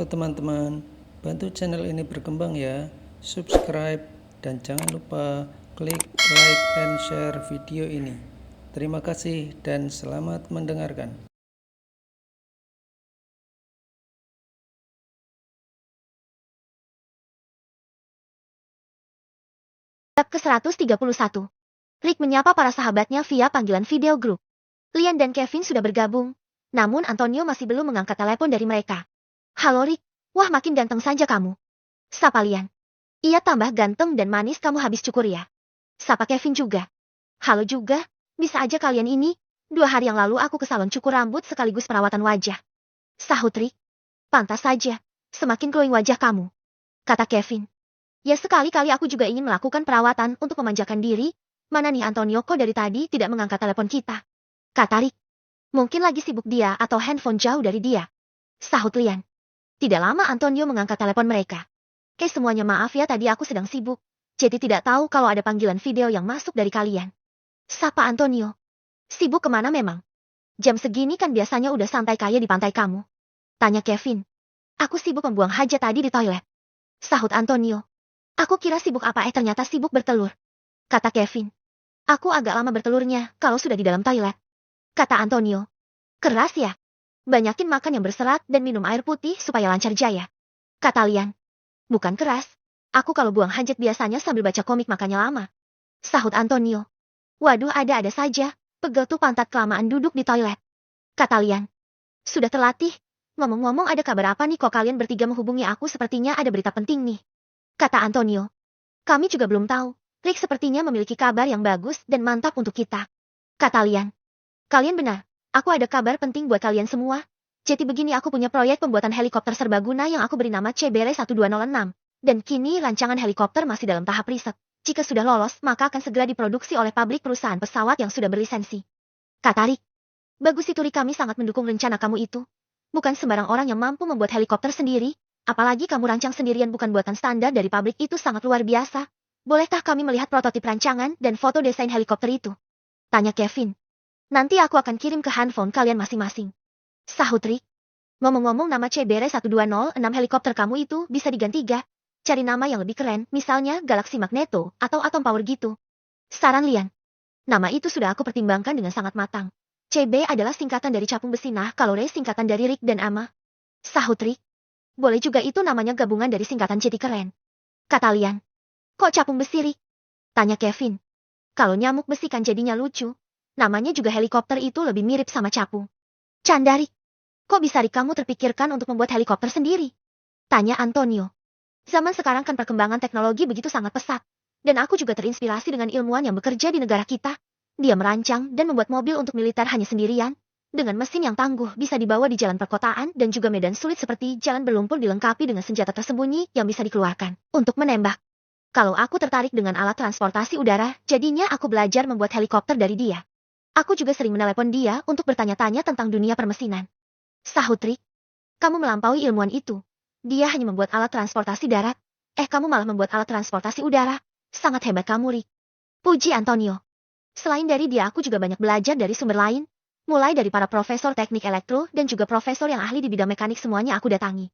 teman-teman, bantu channel ini berkembang ya, subscribe, dan jangan lupa klik like and share video ini. Terima kasih dan selamat mendengarkan. Bab ke-131. Rick menyapa para sahabatnya via panggilan video grup. Lian dan Kevin sudah bergabung, namun Antonio masih belum mengangkat telepon dari mereka. Halo Rick, wah makin ganteng saja kamu. Sapa Lian. Iya tambah ganteng dan manis kamu habis cukur ya. Sapa Kevin juga. Halo juga, bisa aja kalian ini, 2 hari yang lalu aku ke salon cukur rambut sekaligus perawatan wajah. Sahut Rick. Pantas saja, semakin glowing wajah kamu. Kata Kevin. Ya sekali-kali aku juga ingin melakukan perawatan untuk memanjakan diri. Mana nih Antonio kok dari tadi tidak mengangkat telepon kita? Kata Rick. Mungkin lagi sibuk dia atau handphone jauh dari dia. Sahut Lian. Tidak lama Antonio mengangkat telepon mereka. Semuanya maaf ya tadi aku sedang sibuk. Jadi tidak tahu kalau ada panggilan video yang masuk dari kalian. Sapa Antonio. Sibuk kemana memang? Jam segini kan biasanya udah santai kayak di pantai kamu. Tanya Kevin. Aku sibuk membuang hajat tadi di toilet. Sahut Antonio. Aku kira sibuk apa ternyata sibuk bertelur. Kata Kevin. Aku agak lama bertelurnya kalau sudah di dalam toilet. Kata Antonio. Keras ya? Banyakin makan yang berserat dan minum air putih supaya lancar jaya. Kata Lian. Bukan keras. Aku kalau buang hajat biasanya sambil baca komik makanya lama. Sahut Antonio. Waduh ada-ada saja. Pegel tuh pantat kelamaan duduk di toilet. Kata Lian. Sudah terlatih. Ngomong-ngomong ada kabar apa nih kok kalian bertiga menghubungi aku sepertinya ada berita penting nih. Kata Antonio. Kami juga belum tahu. Rick sepertinya memiliki kabar yang bagus dan mantap untuk kita. Kata Lian. Kalian benar. Aku ada kabar penting buat kalian semua. Jadi begini aku punya proyek pembuatan helikopter serbaguna yang aku beri nama CBR-1206. Dan kini rancangan helikopter masih dalam tahap riset. Jika sudah lolos maka akan segera diproduksi oleh pabrik perusahaan pesawat yang sudah berlisensi. Kata Rick. Bagus itu Rick, kami sangat mendukung rencana kamu itu. Bukan sembarang orang yang mampu membuat helikopter sendiri. Apalagi kamu rancang sendirian bukan buatan standar dari pabrik itu sangat luar biasa. Bolehkah kami melihat prototip rancangan dan foto desain helikopter itu? Tanya Kevin. Nanti aku akan kirim ke handphone kalian masing-masing. Sahut Rick. Ngomong-ngomong nama CBR-1206 helikopter kamu itu bisa diganti gak? Cari nama yang lebih keren, misalnya Galaxy Magneto atau Atom Power gitu. Saran Lian. Nama itu sudah aku pertimbangkan dengan sangat matang. CB adalah singkatan dari capung besi, nah kalau Re singkatan dari Rick dan Ama. Sahut Rick. Boleh juga itu namanya gabungan dari singkatan jadi keren. Kata Lian. Kok capung besi Rick? Tanya Kevin. Kalau nyamuk besi kan jadinya lucu. Namanya juga helikopter itu lebih mirip sama capung. Canda Rick. Kok bisa Rick kamu terpikirkan untuk membuat helikopter sendiri? Tanya Antonio. Zaman sekarang kan perkembangan teknologi begitu sangat pesat. Dan aku juga terinspirasi dengan ilmuwan yang bekerja di negara kita. Dia merancang dan membuat mobil untuk militer hanya sendirian. Dengan mesin yang tangguh bisa dibawa di jalan perkotaan dan juga medan sulit seperti jalan berlumpur dilengkapi dengan senjata tersembunyi yang bisa dikeluarkan untuk menembak. Kalau aku tertarik dengan alat transportasi udara, jadinya aku belajar membuat helikopter dari dia. Aku juga sering menelepon dia untuk bertanya-tanya tentang dunia permesinan. Sahut Rick. Kamu melampaui ilmuwan itu. Dia hanya membuat alat transportasi darat. Kamu malah membuat alat transportasi udara. Sangat hebat kamu Rick. Puji Antonio. Selain dari dia aku juga banyak belajar dari sumber lain. Mulai dari para profesor teknik elektro dan juga profesor yang ahli di bidang mekanik semuanya aku datangi.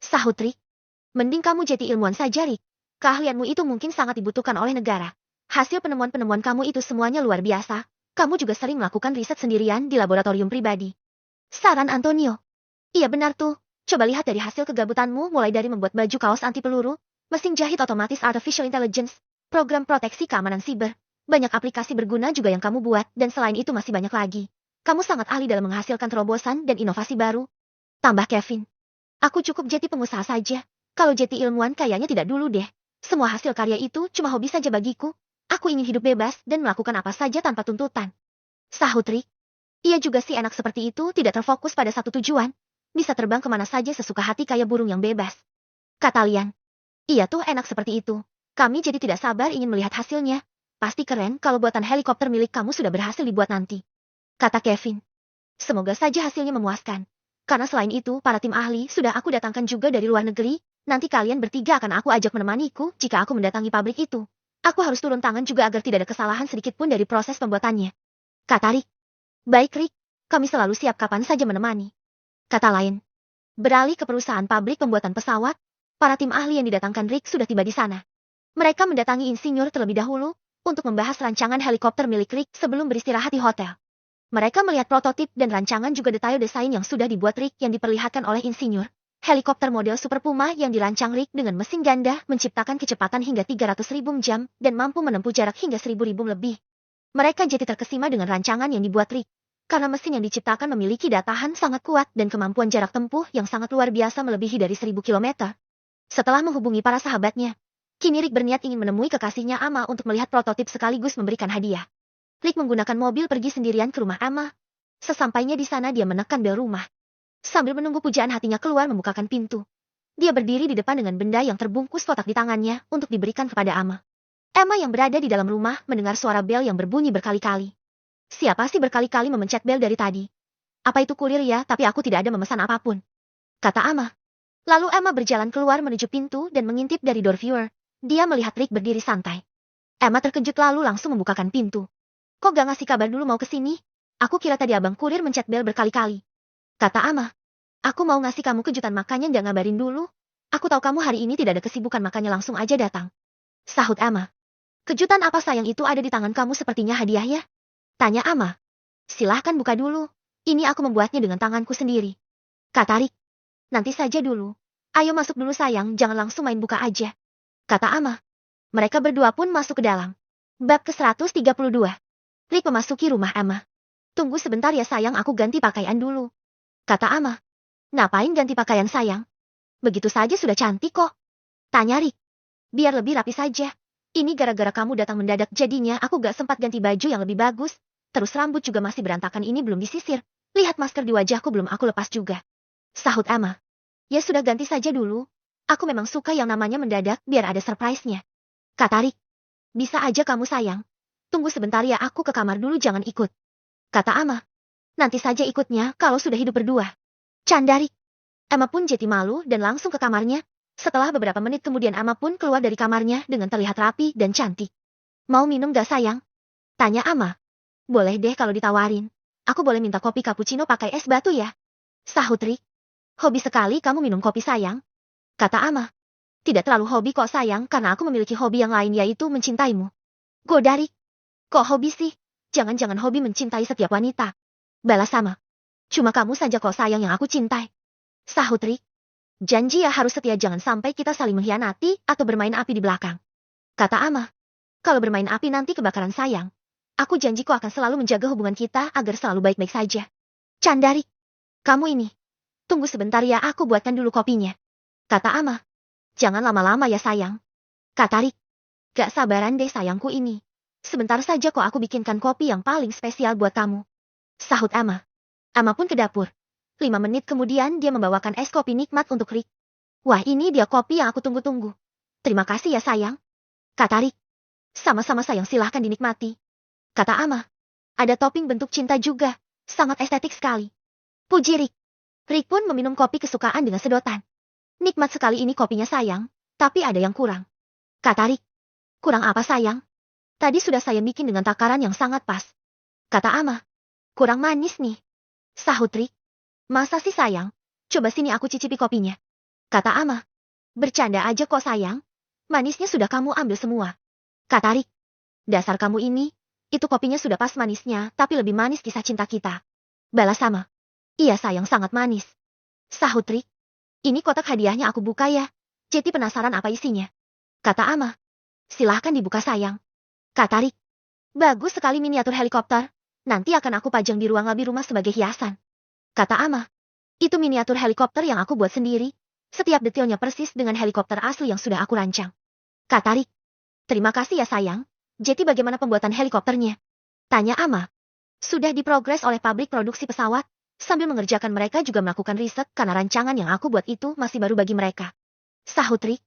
Sahut Rick. Mending kamu jadi ilmuwan saja Rick. Keahlianmu itu mungkin sangat dibutuhkan oleh negara. Hasil penemuan-penemuan kamu itu semuanya luar biasa. Kamu juga sering melakukan riset sendirian di laboratorium pribadi. Saran Antonio. Iya benar tuh. Coba lihat dari hasil kegabutanmu mulai dari membuat baju kaos anti peluru, mesin jahit otomatis artificial intelligence, program proteksi keamanan siber. Banyak aplikasi berguna juga yang kamu buat dan selain itu masih banyak lagi. Kamu sangat ahli dalam menghasilkan terobosan dan inovasi baru. Tambah Kevin. Aku cukup jadi pengusaha saja. Kalau jadi ilmuwan kayaknya tidak dulu deh. Semua hasil karya itu cuma hobi saja bagiku. Aku ingin hidup bebas dan melakukan apa saja tanpa tuntutan. Sahut Rick. Iya juga sih enak seperti itu tidak terfokus pada satu tujuan. Bisa terbang kemana saja sesuka hati kayak burung yang bebas. Kata Lian. Iya tuh enak seperti itu. Kami jadi tidak sabar ingin melihat hasilnya. Pasti keren kalau buatan helikopter milik kamu sudah berhasil dibuat nanti. Kata Kevin. Semoga saja hasilnya memuaskan. Karena selain itu, para tim ahli sudah aku datangkan juga dari luar negeri. Nanti kalian bertiga akan aku ajak menemaniku jika aku mendatangi pabrik itu. Aku harus turun tangan juga agar tidak ada kesalahan sedikit pun dari proses pembuatannya. Kata Rick. Baik Rick, kami selalu siap kapan saja menemani. Kata lain. Beralih ke perusahaan pabrik pembuatan pesawat, para tim ahli yang didatangkan Rick sudah tiba di sana. Mereka mendatangi insinyur terlebih dahulu untuk membahas rancangan helikopter milik Rick sebelum beristirahat di hotel. Mereka melihat prototip dan rancangan juga detail desain yang sudah dibuat Rick yang diperlihatkan oleh insinyur. Helikopter model Super Puma yang dirancang Rick dengan mesin ganda menciptakan kecepatan hingga 300.000 jam dan mampu menempuh jarak hingga 1.000 lebih. Mereka jadi terkesima dengan rancangan yang dibuat Rick, karena mesin yang diciptakan memiliki daya tahan sangat kuat dan kemampuan jarak tempuh yang sangat luar biasa melebihi dari 1.000 km. Setelah menghubungi para sahabatnya, kini Rick berniat ingin menemui kekasihnya Ama untuk melihat prototip sekaligus memberikan hadiah. Rick menggunakan mobil pergi sendirian ke rumah Ama. Sesampainya di sana dia menekan bel rumah. Sambil menunggu pujaan hatinya keluar membukakan pintu. Dia berdiri di depan dengan benda yang terbungkus kotak di tangannya untuk diberikan kepada Ama. Emma yang berada di dalam rumah mendengar suara bel yang berbunyi berkali-kali. Siapa sih berkali-kali memencet bel dari tadi? Apa itu kurir ya, tapi aku tidak ada memesan apapun. Kata Ama. Lalu Emma berjalan keluar menuju pintu dan mengintip dari door viewer. Dia melihat Rick berdiri santai. Emma terkejut lalu langsung membukakan pintu. Kok gak ngasih kabar dulu mau kesini? Aku kira tadi abang kurir mencet bel berkali-kali. Kata Ama. Aku mau ngasih kamu kejutan makanya gak ngabarin dulu. Aku tahu kamu hari ini tidak ada kesibukan makanya langsung aja datang. Sahut Ama. Kejutan apa sayang itu ada di tangan kamu sepertinya hadiah ya? Tanya Ama. Silahkan buka dulu. Ini aku membuatnya dengan tanganku sendiri. Kata Rick. Nanti saja dulu. Ayo masuk dulu sayang, jangan langsung main buka aja. Kata Ama. Mereka berdua pun masuk ke dalam. Bab ke-132. Rick memasuki rumah Ama. Tunggu sebentar ya sayang, aku ganti pakaian dulu. Kata Ama. Ngapain ganti pakaian sayang? Begitu saja sudah cantik kok. Tanya Rick. Biar lebih rapi saja. Ini gara-gara kamu datang mendadak jadinya aku gak sempat ganti baju yang lebih bagus. Terus rambut juga masih berantakan ini belum disisir. Lihat masker di wajahku belum aku lepas juga. Sahut Ama. Ya sudah ganti saja dulu. Aku memang suka yang namanya mendadak biar ada surprise-nya. Kata Rick. Bisa aja kamu sayang. Tunggu sebentar ya aku ke kamar dulu jangan ikut. Kata Ama. Nanti saja ikutnya kalau sudah hidup berdua. Canda Rick. Ama pun jadi malu dan langsung ke kamarnya. Setelah beberapa menit kemudian Ama pun keluar dari kamarnya dengan terlihat rapi dan cantik. Mau minum gak sayang? Tanya Ama. Boleh deh kalau ditawarin. Aku boleh minta kopi cappuccino pakai es batu ya? Sahut Rick. Hobi sekali kamu minum kopi sayang. Kata Ama. Tidak terlalu hobi kok sayang karena aku memiliki hobi yang lain yaitu mencintaimu. Goda Rick. Kok hobi sih? Jangan-jangan hobi mencintai setiap wanita. Balas Ama. Cuma kamu saja kok sayang yang aku cintai. Sahut Rick. Janji ya harus setia jangan sampai kita saling mengkhianati atau bermain api di belakang. Kata Ama. Kalau bermain api nanti kebakaran sayang. Aku janji kok akan selalu menjaga hubungan kita agar selalu baik-baik saja. Canda Rick. Kamu ini. Tunggu sebentar ya aku buatkan dulu kopinya. Kata Ama. Jangan lama-lama ya sayang. Kata Rick. Gak sabaran deh sayangku ini. Sebentar saja kok aku bikinkan kopi yang paling spesial buat kamu. Sahut Ama. Ama pun ke dapur. 5 menit kemudian dia membawakan es kopi nikmat untuk Rick. Wah ini dia kopi yang aku tunggu-tunggu. Terima kasih ya sayang. Kata Rick. Sama-sama sayang silahkan dinikmati. Kata Ama. Ada topping bentuk cinta juga. Sangat estetik sekali. Puji Rick. Rick pun meminum kopi kesukaan dengan sedotan. Nikmat sekali ini kopinya sayang. Tapi ada yang kurang. Kata Rick. Kurang apa sayang? Tadi sudah saya bikin dengan takaran yang sangat pas. Kata Ama. Kurang manis nih. Sahut Rick. Masa sih sayang? Coba sini aku cicipi kopinya. Kata Ama. Bercanda aja kok sayang. Manisnya sudah kamu ambil semua. Kata Rick. Dasar kamu ini. Itu kopinya sudah pas manisnya, tapi lebih manis kisah cinta kita. Balas Ama. Iya sayang sangat manis. Sahut Rick. Ini kotak hadiahnya aku buka ya. Jadi penasaran apa isinya? Kata Ama. Silahkan dibuka sayang. Kata Rick. Bagus sekali miniatur helikopter. Nanti akan aku pajang di ruang labi rumah sebagai hiasan. Kata Ama. Itu miniatur helikopter yang aku buat sendiri. Setiap detailnya persis dengan helikopter asli yang sudah aku rancang. Kata Rick. Terima kasih ya sayang. Jadi bagaimana pembuatan helikopternya? Tanya Ama. Sudah diprogres oleh pabrik produksi pesawat. Sambil mengerjakan mereka juga melakukan riset karena rancangan yang aku buat itu masih baru bagi mereka. Sahut Rick.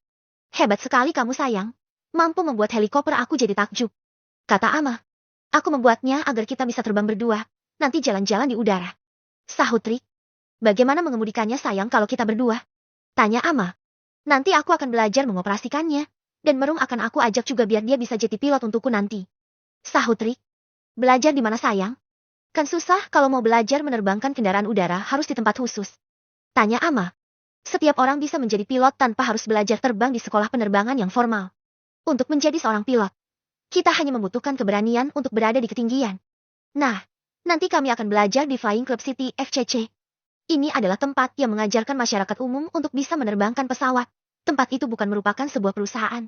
Hebat sekali kamu sayang. Mampu membuat helikopter aku jadi takjub. Kata Ama. Aku membuatnya agar kita bisa terbang berdua. Nanti jalan-jalan di udara. Sahut Rick. Bagaimana mengemudikannya sayang kalau kita berdua? Tanya Ama. Nanti aku akan belajar mengoperasikannya. Dan Merung akan aku ajak juga biar dia bisa jadi pilot untukku nanti. Sahut Rick. Belajar di mana sayang? Kan susah kalau mau belajar menerbangkan kendaraan udara harus di tempat khusus. Tanya Ama. Setiap orang bisa menjadi pilot tanpa harus belajar terbang di sekolah penerbangan yang formal. Untuk menjadi seorang pilot, kita hanya membutuhkan keberanian untuk berada di ketinggian. Nah, nanti kami akan belajar di Flying Club City FCC. Ini adalah tempat yang mengajarkan masyarakat umum untuk bisa menerbangkan pesawat. Tempat itu bukan merupakan sebuah perusahaan,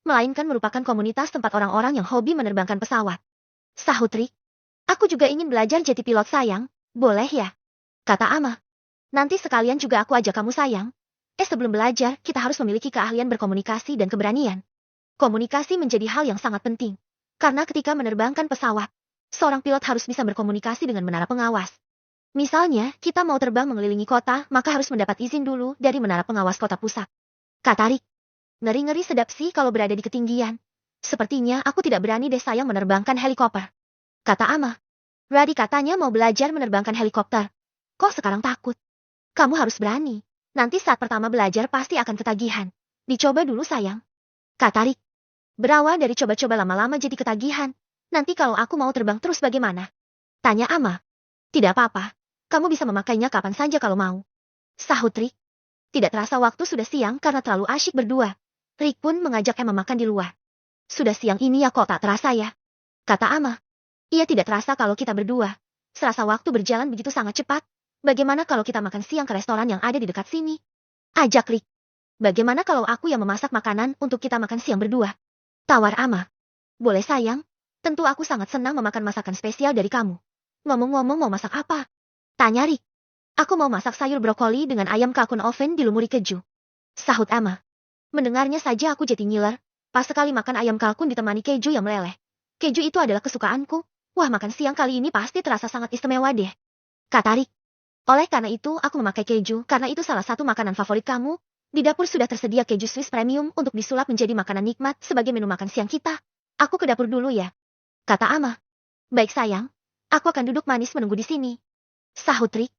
melainkan merupakan komunitas tempat orang-orang yang hobi menerbangkan pesawat. Sahut Rick. Aku juga ingin belajar jadi pilot sayang, boleh ya? Kata Ama. Nanti sekalian juga aku ajak kamu sayang. Sebelum belajar, kita harus memiliki keahlian berkomunikasi dan keberanian. Komunikasi menjadi hal yang sangat penting. Karena ketika menerbangkan pesawat, seorang pilot harus bisa berkomunikasi dengan menara pengawas. Misalnya, kita mau terbang mengelilingi kota, maka harus mendapat izin dulu dari menara pengawas kota pusat. Kata Rick. Ngeri-ngeri sedap sih kalau berada di ketinggian. Sepertinya aku tidak berani deh sayang menerbangkan helikopter. Kata Ama. Radi katanya mau belajar menerbangkan helikopter. Kok sekarang takut? Kamu harus berani. Nanti saat pertama belajar pasti akan ketagihan. Dicoba dulu sayang. Kata Rick. Berawal dari coba-coba lama-lama jadi ketagihan. Nanti kalau aku mau terbang terus bagaimana? Tanya Ama. Tidak apa-apa. Kamu bisa memakainya kapan saja kalau mau. Sahut Rick. Tidak terasa waktu sudah siang karena terlalu asyik berdua. Rick pun mengajak Emma makan di luar. Sudah siang ini ya kok tak terasa ya? Kata Ama. Ia tidak terasa kalau kita berdua. Serasa waktu berjalan begitu sangat cepat. Bagaimana kalau kita makan siang ke restoran yang ada di dekat sini? Ajak Rick. Bagaimana kalau aku yang memasak makanan untuk kita makan siang berdua? Tawar Ama. Boleh sayang. Tentu aku sangat senang memakan masakan spesial dari kamu. Ngomong-ngomong mau masak apa? Tanya Rick. Aku mau masak sayur brokoli dengan ayam kalkun oven dilumuri keju. Sahut Ama. Mendengarnya saja aku jadi ngiler. Pas sekali makan ayam kalkun ditemani keju yang meleleh. Keju itu adalah kesukaanku. Wah, makan siang kali ini pasti terasa sangat istimewa deh. Kata Rick. Oleh karena itu aku memakai keju karena itu salah satu makanan favorit kamu. Di dapur sudah tersedia keju Swiss Premium untuk disulap menjadi makanan nikmat sebagai menu makan siang kita. Aku ke dapur dulu ya. Kata Ama. Baik sayang. Aku akan duduk manis menunggu di sini. Sahut Rick.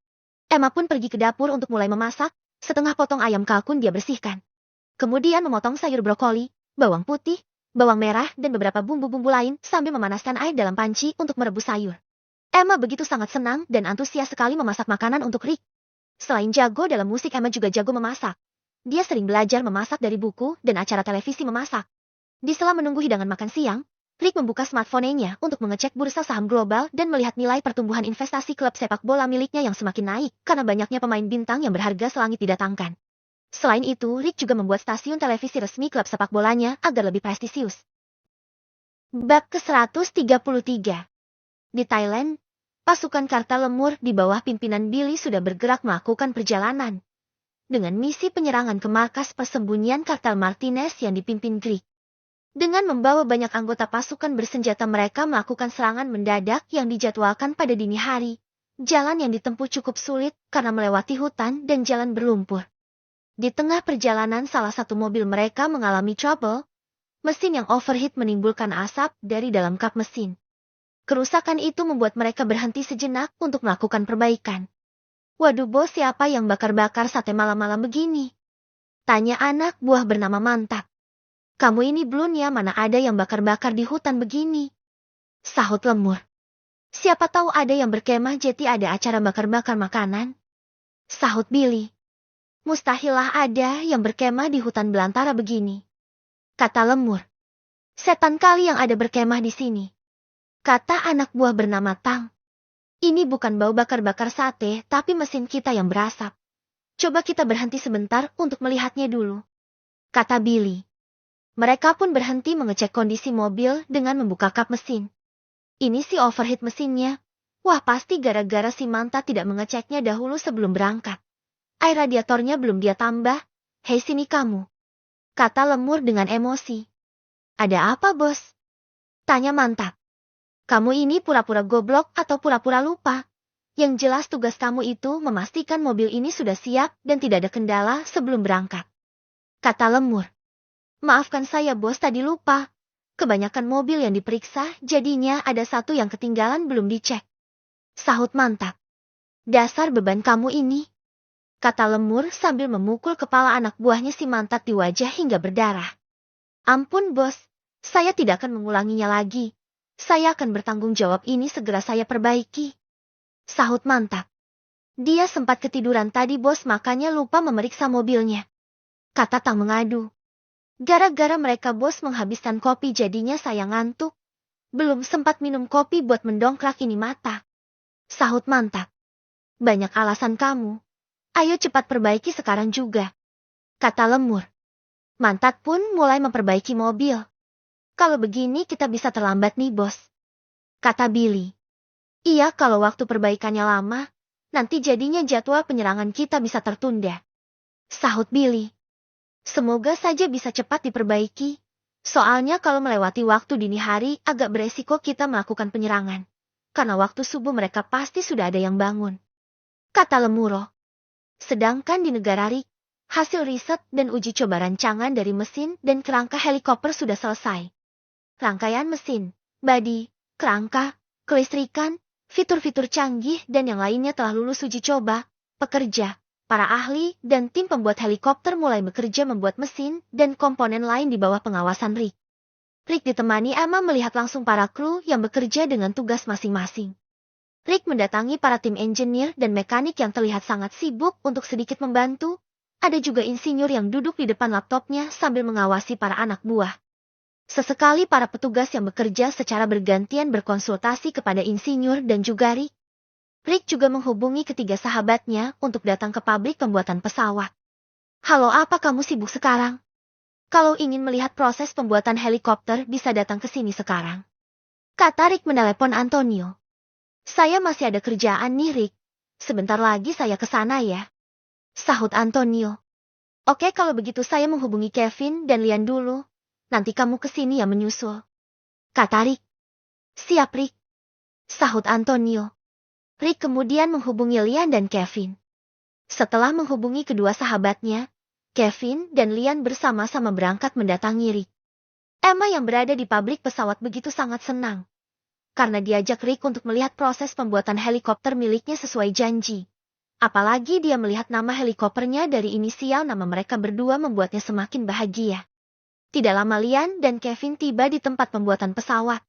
Emma pun pergi ke dapur untuk mulai memasak. Setengah potong ayam kalkun dia bersihkan. Kemudian memotong sayur brokoli, bawang putih, bawang merah, dan beberapa bumbu-bumbu lain sambil memanaskan air dalam panci untuk merebus sayur. Emma begitu sangat senang dan antusias sekali memasak makanan untuk Rick. Selain jago dalam musik, Emma juga jago memasak. Dia sering belajar memasak dari buku dan acara televisi memasak. Di sela menunggu hidangan makan siang, Rick membuka smartphone-nya untuk mengecek bursa saham global dan melihat nilai pertumbuhan investasi klub sepak bola miliknya yang semakin naik karena banyaknya pemain bintang yang berharga selangit didatangkan. Selain itu, Rick juga membuat stasiun televisi resmi klub sepak bolanya agar lebih prestisius. Bab ke-133. Di Thailand, pasukan Karta Lemur di bawah pimpinan Billy sudah bergerak melakukan perjalanan dengan misi penyerangan ke markas persembunyian kartel Martinez yang dipimpin Greek. Dengan membawa banyak anggota pasukan bersenjata, mereka melakukan serangan mendadak yang dijadwalkan pada dini hari. Jalan yang ditempuh cukup sulit karena melewati hutan dan jalan berlumpur. Di tengah perjalanan, salah satu mobil mereka mengalami trouble. Mesin yang overheat menimbulkan asap dari dalam kap mesin. Kerusakan itu membuat mereka berhenti sejenak untuk melakukan perbaikan. Waduh bos, siapa yang bakar-bakar sate malam-malam begini? Tanya anak buah bernama Mantap. Kamu ini blun ya, mana ada yang bakar-bakar di hutan begini? Sahut Lemur. Siapa tahu ada yang berkemah jadi ada acara bakar-bakar makanan. Sahut Billy. Mustahillah ada yang berkemah di hutan belantara begini. Kata Lemur. Setan kali yang ada berkemah di sini. Kata anak buah bernama Tang. Ini bukan bau bakar-bakar sate, tapi mesin kita yang berasap. Coba kita berhenti sebentar untuk melihatnya dulu. Kata Billy. Mereka pun berhenti mengecek kondisi mobil dengan membuka kap mesin. Ini si overheat mesinnya. Wah, pasti gara-gara si Manta tidak mengeceknya dahulu sebelum berangkat. Air radiatornya belum dia tambah. Hei sini kamu. Kata Lemur dengan emosi. Ada apa bos? Tanya Mantap. Kamu ini pura-pura goblok atau pura-pura lupa? Yang jelas tugas kamu itu memastikan mobil ini sudah siap dan tidak ada kendala sebelum berangkat. Kata Lemur. Maafkan saya bos, tadi lupa. Kebanyakan mobil yang diperiksa, jadinya ada satu yang ketinggalan belum dicek. Sahut Mantap. Dasar beban kamu ini. Kata Lemur sambil memukul kepala anak buahnya si Mantap di wajah hingga berdarah. Ampun bos, saya tidak akan mengulanginya lagi. Saya akan bertanggung jawab, ini segera saya perbaiki. Sahut Mantap. Dia sempat ketiduran tadi bos, makanya lupa memeriksa mobilnya. Kata Tang mengadu. Gara-gara mereka bos menghabiskan kopi jadinya saya ngantuk. Belum sempat minum kopi buat mendongkrak ini mata. Sahut Mantak. Banyak alasan kamu. Ayo cepat perbaiki sekarang juga. Kata Lemur. Mantak pun mulai memperbaiki mobil. Kalau begini kita bisa terlambat nih bos. Kata Billy. Iya, kalau waktu perbaikannya lama, nanti jadinya jadwal penyerangan kita bisa tertunda. Sahut Billy. Semoga saja bisa cepat diperbaiki. Soalnya kalau melewati waktu dini hari agak beresiko kita melakukan penyerangan. Karena waktu subuh mereka pasti sudah ada yang bangun. Kata Lemuro. Sedangkan di negara Rick, hasil riset dan uji coba rancangan dari mesin dan kerangka helikopter sudah selesai. Rangkaian mesin, badi, kerangka, kelistrikan, fitur-fitur canggih dan yang lainnya telah lulus uji coba. Pekerja, para ahli, dan tim pembuat helikopter mulai bekerja membuat mesin dan komponen lain di bawah pengawasan Rick. Rick ditemani Emma melihat langsung para kru yang bekerja dengan tugas masing-masing. Rick mendatangi para tim engineer dan mekanik yang terlihat sangat sibuk untuk sedikit membantu. Ada juga insinyur yang duduk di depan laptopnya sambil mengawasi para anak buah. Sesekali para petugas yang bekerja secara bergantian berkonsultasi kepada insinyur dan juga Rick. Rick juga menghubungi ketiga sahabatnya untuk datang ke pabrik pembuatan pesawat. Halo, apa kamu sibuk sekarang? Kalau ingin melihat proses pembuatan helikopter bisa datang ke sini sekarang. Kata Rick menelepon Antonio. Saya masih ada kerjaan nih Rick. Sebentar lagi saya ke sana ya. Sahut Antonio. Oke, kalau begitu saya menghubungi Kevin dan Lian dulu. Nanti kamu ke sini ya menyusul. Kata Rick. Siap Rick. Sahut Antonio. Rick kemudian menghubungi Lian dan Kevin. Setelah menghubungi kedua sahabatnya, Kevin dan Lian bersama-sama berangkat mendatangi Rick. Emma yang berada di pabrik pesawat begitu sangat senang. Karena diajak Rick untuk melihat proses pembuatan helikopter miliknya sesuai janji. Apalagi dia melihat nama helikopternya dari inisial nama mereka berdua membuatnya semakin bahagia. Tidak lama Lian dan Kevin tiba di tempat pembuatan pesawat.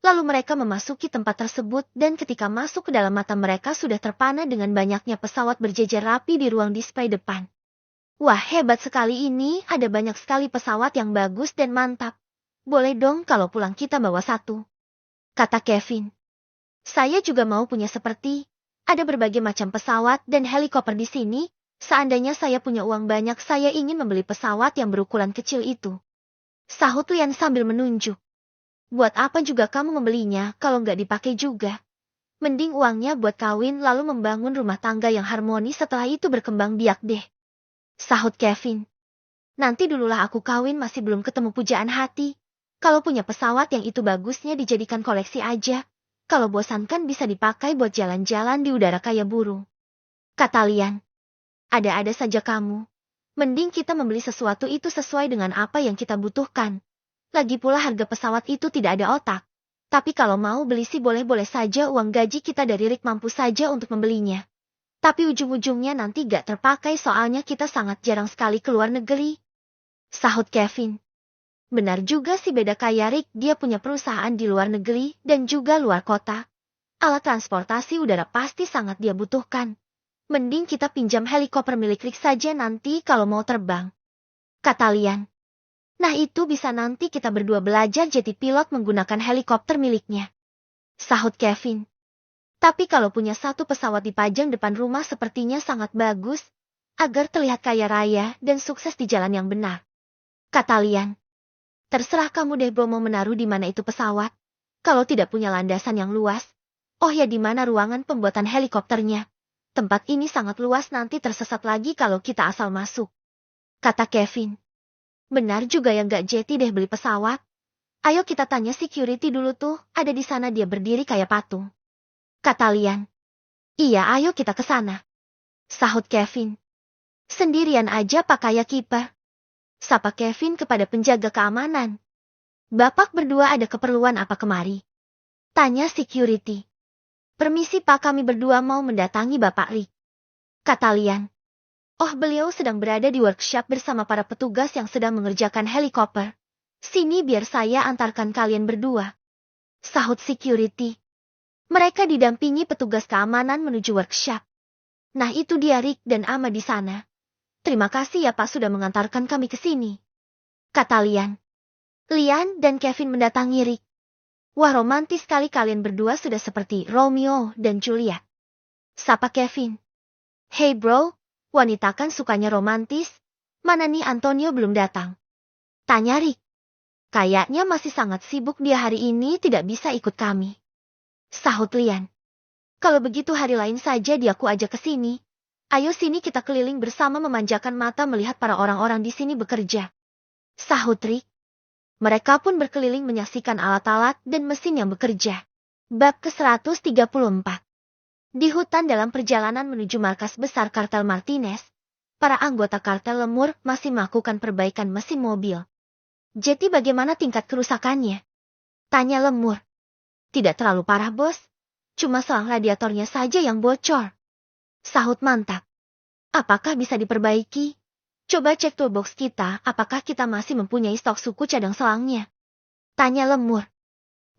Lalu mereka memasuki tempat tersebut dan ketika masuk ke dalam mata mereka sudah terpana dengan banyaknya pesawat berjejer rapi di ruang display depan. Wah, hebat sekali ini, ada banyak sekali pesawat yang bagus dan mantap. Boleh dong kalau pulang kita bawa satu. Kata Kevin. Saya juga mau punya seperti. Ada berbagai macam pesawat dan helikopter di sini. Seandainya saya punya uang banyak, saya ingin membeli pesawat yang berukuran kecil itu. Sahut Lian sambil menunjuk. Buat apa juga kamu membelinya kalau nggak dipakai juga? Mending uangnya buat kawin lalu membangun rumah tangga yang harmonis setelah itu berkembang biak deh. Sahut Kevin. Nanti dululah aku kawin, masih belum ketemu pujaan hati. Kalau punya pesawat yang itu bagusnya dijadikan koleksi aja. Kalau bosan kan bisa dipakai buat jalan-jalan di udara kayak burung. Kata Lian. Ada-ada saja kamu. Mending kita membeli sesuatu itu sesuai dengan apa yang kita butuhkan. Lagi pula harga pesawat itu tidak ada otak. Tapi kalau mau beli sih boleh-boleh saja, uang gaji kita dari Rick mampu saja untuk membelinya. Tapi ujung-ujungnya nanti gak terpakai soalnya kita sangat jarang sekali keluar negeri. Sahut Kevin. Benar juga sih, beda kayak Rick, dia punya perusahaan di luar negeri dan juga luar kota. Alat transportasi udara pasti sangat dia butuhkan. Mending kita pinjam helikopter milik Rick saja nanti kalau mau terbang. Kata Lian. Nah itu bisa nanti kita berdua belajar jadi pilot menggunakan helikopter miliknya. Sahut Kevin. Tapi kalau punya satu pesawat dipajang depan rumah sepertinya sangat bagus. Agar terlihat kaya raya dan sukses di jalan yang benar. Kata Lian. Terserah kamu deh bro, mau menaruh di mana itu pesawat. Kalau tidak punya landasan yang luas. Oh ya, di mana ruangan pembuatan helikopternya. Tempat ini sangat luas, nanti tersesat lagi kalau kita asal masuk. Kata Kevin. Benar juga ya, gak jeti deh beli pesawat. Ayo kita tanya security dulu tuh, ada di sana dia berdiri kayak patung. Kata Lian. Iya, ayo kita ke sana. Sahut Kevin. Sendirian aja pak kayak kiper. Sapa Kevin kepada penjaga keamanan. Bapak berdua ada keperluan apa kemari? Tanya security. Permisi pak, kami berdua mau mendatangi Bapak Rick. Kata Lian. Oh, beliau sedang berada di workshop bersama para petugas yang sedang mengerjakan helikopter. Sini biar saya antarkan kalian berdua. Sahut security. Mereka didampingi petugas keamanan menuju workshop. Nah itu dia Rick dan Ama di sana. Terima kasih ya Pak sudah mengantarkan kami ke sini, kata Lian. Lian dan Kevin mendatangi Rick. Wah romantis sekali kalian berdua sudah seperti Romeo dan Juliet, sapa Kevin. Hey bro, wanita kan sukanya romantis. Mana nih Antonio belum datang? Tanya Rick. Kayaknya masih sangat sibuk dia hari ini tidak bisa ikut kami, sahut Lian. Kalau begitu hari lain saja diaku ajak ke sini. Ayo sini kita keliling bersama memanjakan mata melihat para orang-orang di sini bekerja, sahut Rick. Mereka pun berkeliling menyaksikan alat-alat dan mesin yang bekerja. Bab ke-134. Di hutan dalam perjalanan menuju markas besar kartel Martinez, para anggota kartel lemur masih melakukan perbaikan mesin mobil. Jadi bagaimana tingkat kerusakannya? Tanya lemur. Tidak terlalu parah bos, cuma selang radiatornya saja yang bocor, sahut mantap. Apakah bisa diperbaiki? Coba cek toolbox kita, apakah kita masih mempunyai stok suku cadang selangnya? Tanya lemur.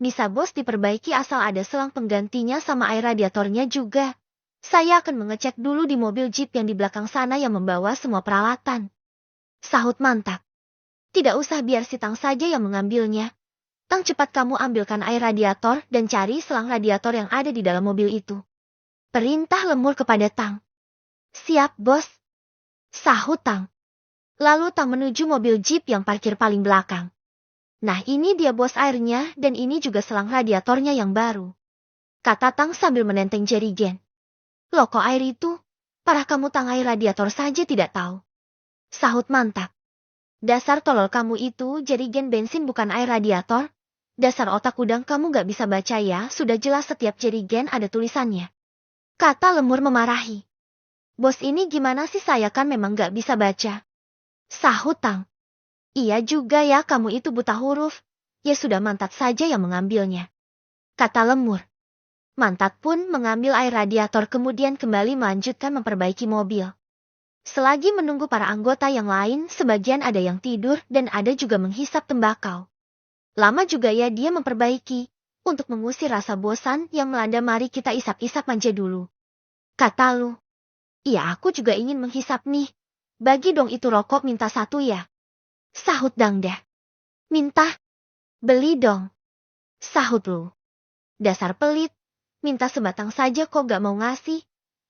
Bisa bos diperbaiki asal ada selang penggantinya sama air radiatornya juga. Saya akan mengecek dulu di mobil jeep yang di belakang sana yang membawa semua peralatan, sahut mantap. Tidak usah biar si Tang saja yang mengambilnya. Tang cepat kamu ambilkan air radiator dan cari selang radiator yang ada di dalam mobil itu, perintah lemur kepada Tang. Siap bos, sahut Tang. Lalu Tang menuju mobil jeep yang parkir paling belakang. Nah ini dia bos airnya dan ini juga selang radiatornya yang baru, kata Tang sambil menenteng jerigen. Loh kok air itu? Parah kamu Tang air radiator saja tidak tahu, sahut mantap. Dasar tolol kamu itu jerigen bensin bukan air radiator. Dasar otak udang kamu gak bisa baca ya, sudah jelas setiap jerigen ada tulisannya, kata lemur memarahi. Bos ini gimana sih saya kan memang gak bisa baca, sahut Tang. Iya juga ya kamu itu buta huruf. Ya sudah Mantat saja yang mengambilnya, kata lemur. Mantat pun mengambil air radiator kemudian kembali melanjutkan memperbaiki mobil. Selagi menunggu para anggota yang lain, sebagian ada yang tidur dan ada juga menghisap tembakau. Lama juga ya dia memperbaiki. Untuk mengusir rasa bosan yang melanda mari kita isap-isap manja dulu, kata Lu. Iya aku juga ingin menghisap nih. Bagi dong itu rokok minta satu ya, sahut Dangda. Minta? Beli dong, sahut Lu. Dasar pelit, minta sebatang saja kok gak mau ngasih.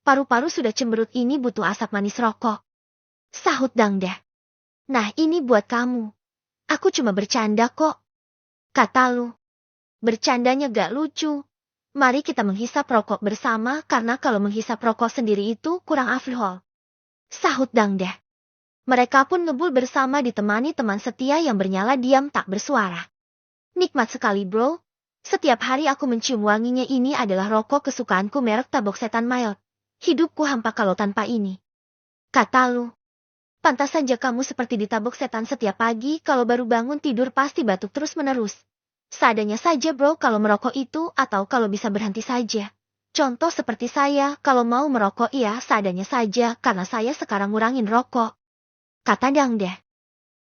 Paru-paru sudah cemberut ini butuh asap manis rokok, sahut Dangda. Nah ini buat kamu. Aku cuma bercanda kok, kata Lu. Bercandanya gak lucu. Mari kita menghisap rokok bersama karena kalau menghisap rokok sendiri itu kurang afdol, sahut Dangda. Mereka pun ngebul bersama ditemani teman setia yang bernyala diam tak bersuara. Nikmat sekali bro. Setiap hari aku mencium wanginya, ini adalah rokok kesukaanku merek Tabok Setan Mild. Hidupku hampa kalau tanpa ini, kata Lu. Pantas saja kamu seperti ditabok setan setiap pagi, kalau baru bangun tidur pasti batuk terus-menerus. Seadanya saja bro kalau merokok itu, atau kalau bisa berhenti saja. Contoh seperti saya, kalau mau merokok ya seadanya saja, karena saya sekarang ngurangin rokok, kata Dangda.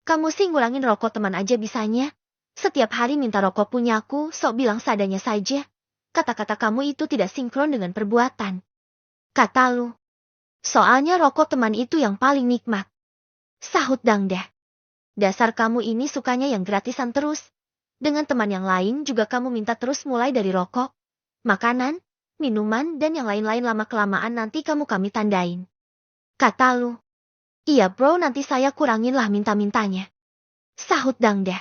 Kamu sih ngurangin rokok teman aja bisanya. Setiap hari minta rokok punyaku, sok bilang seadanya saja. Kata-kata kamu itu tidak sinkron dengan perbuatan, kata Lu. Soalnya rokok teman itu yang paling nikmat, sahut Dangda. Dasar kamu ini sukanya yang gratisan terus. Dengan teman yang lain juga kamu minta terus mulai dari rokok, makanan, minuman dan yang lain-lain lama-kelamaan nanti kamu kami tandain, kata Lu. Iya bro nanti saya kurangin lah minta-mintanya, sahut Dangda.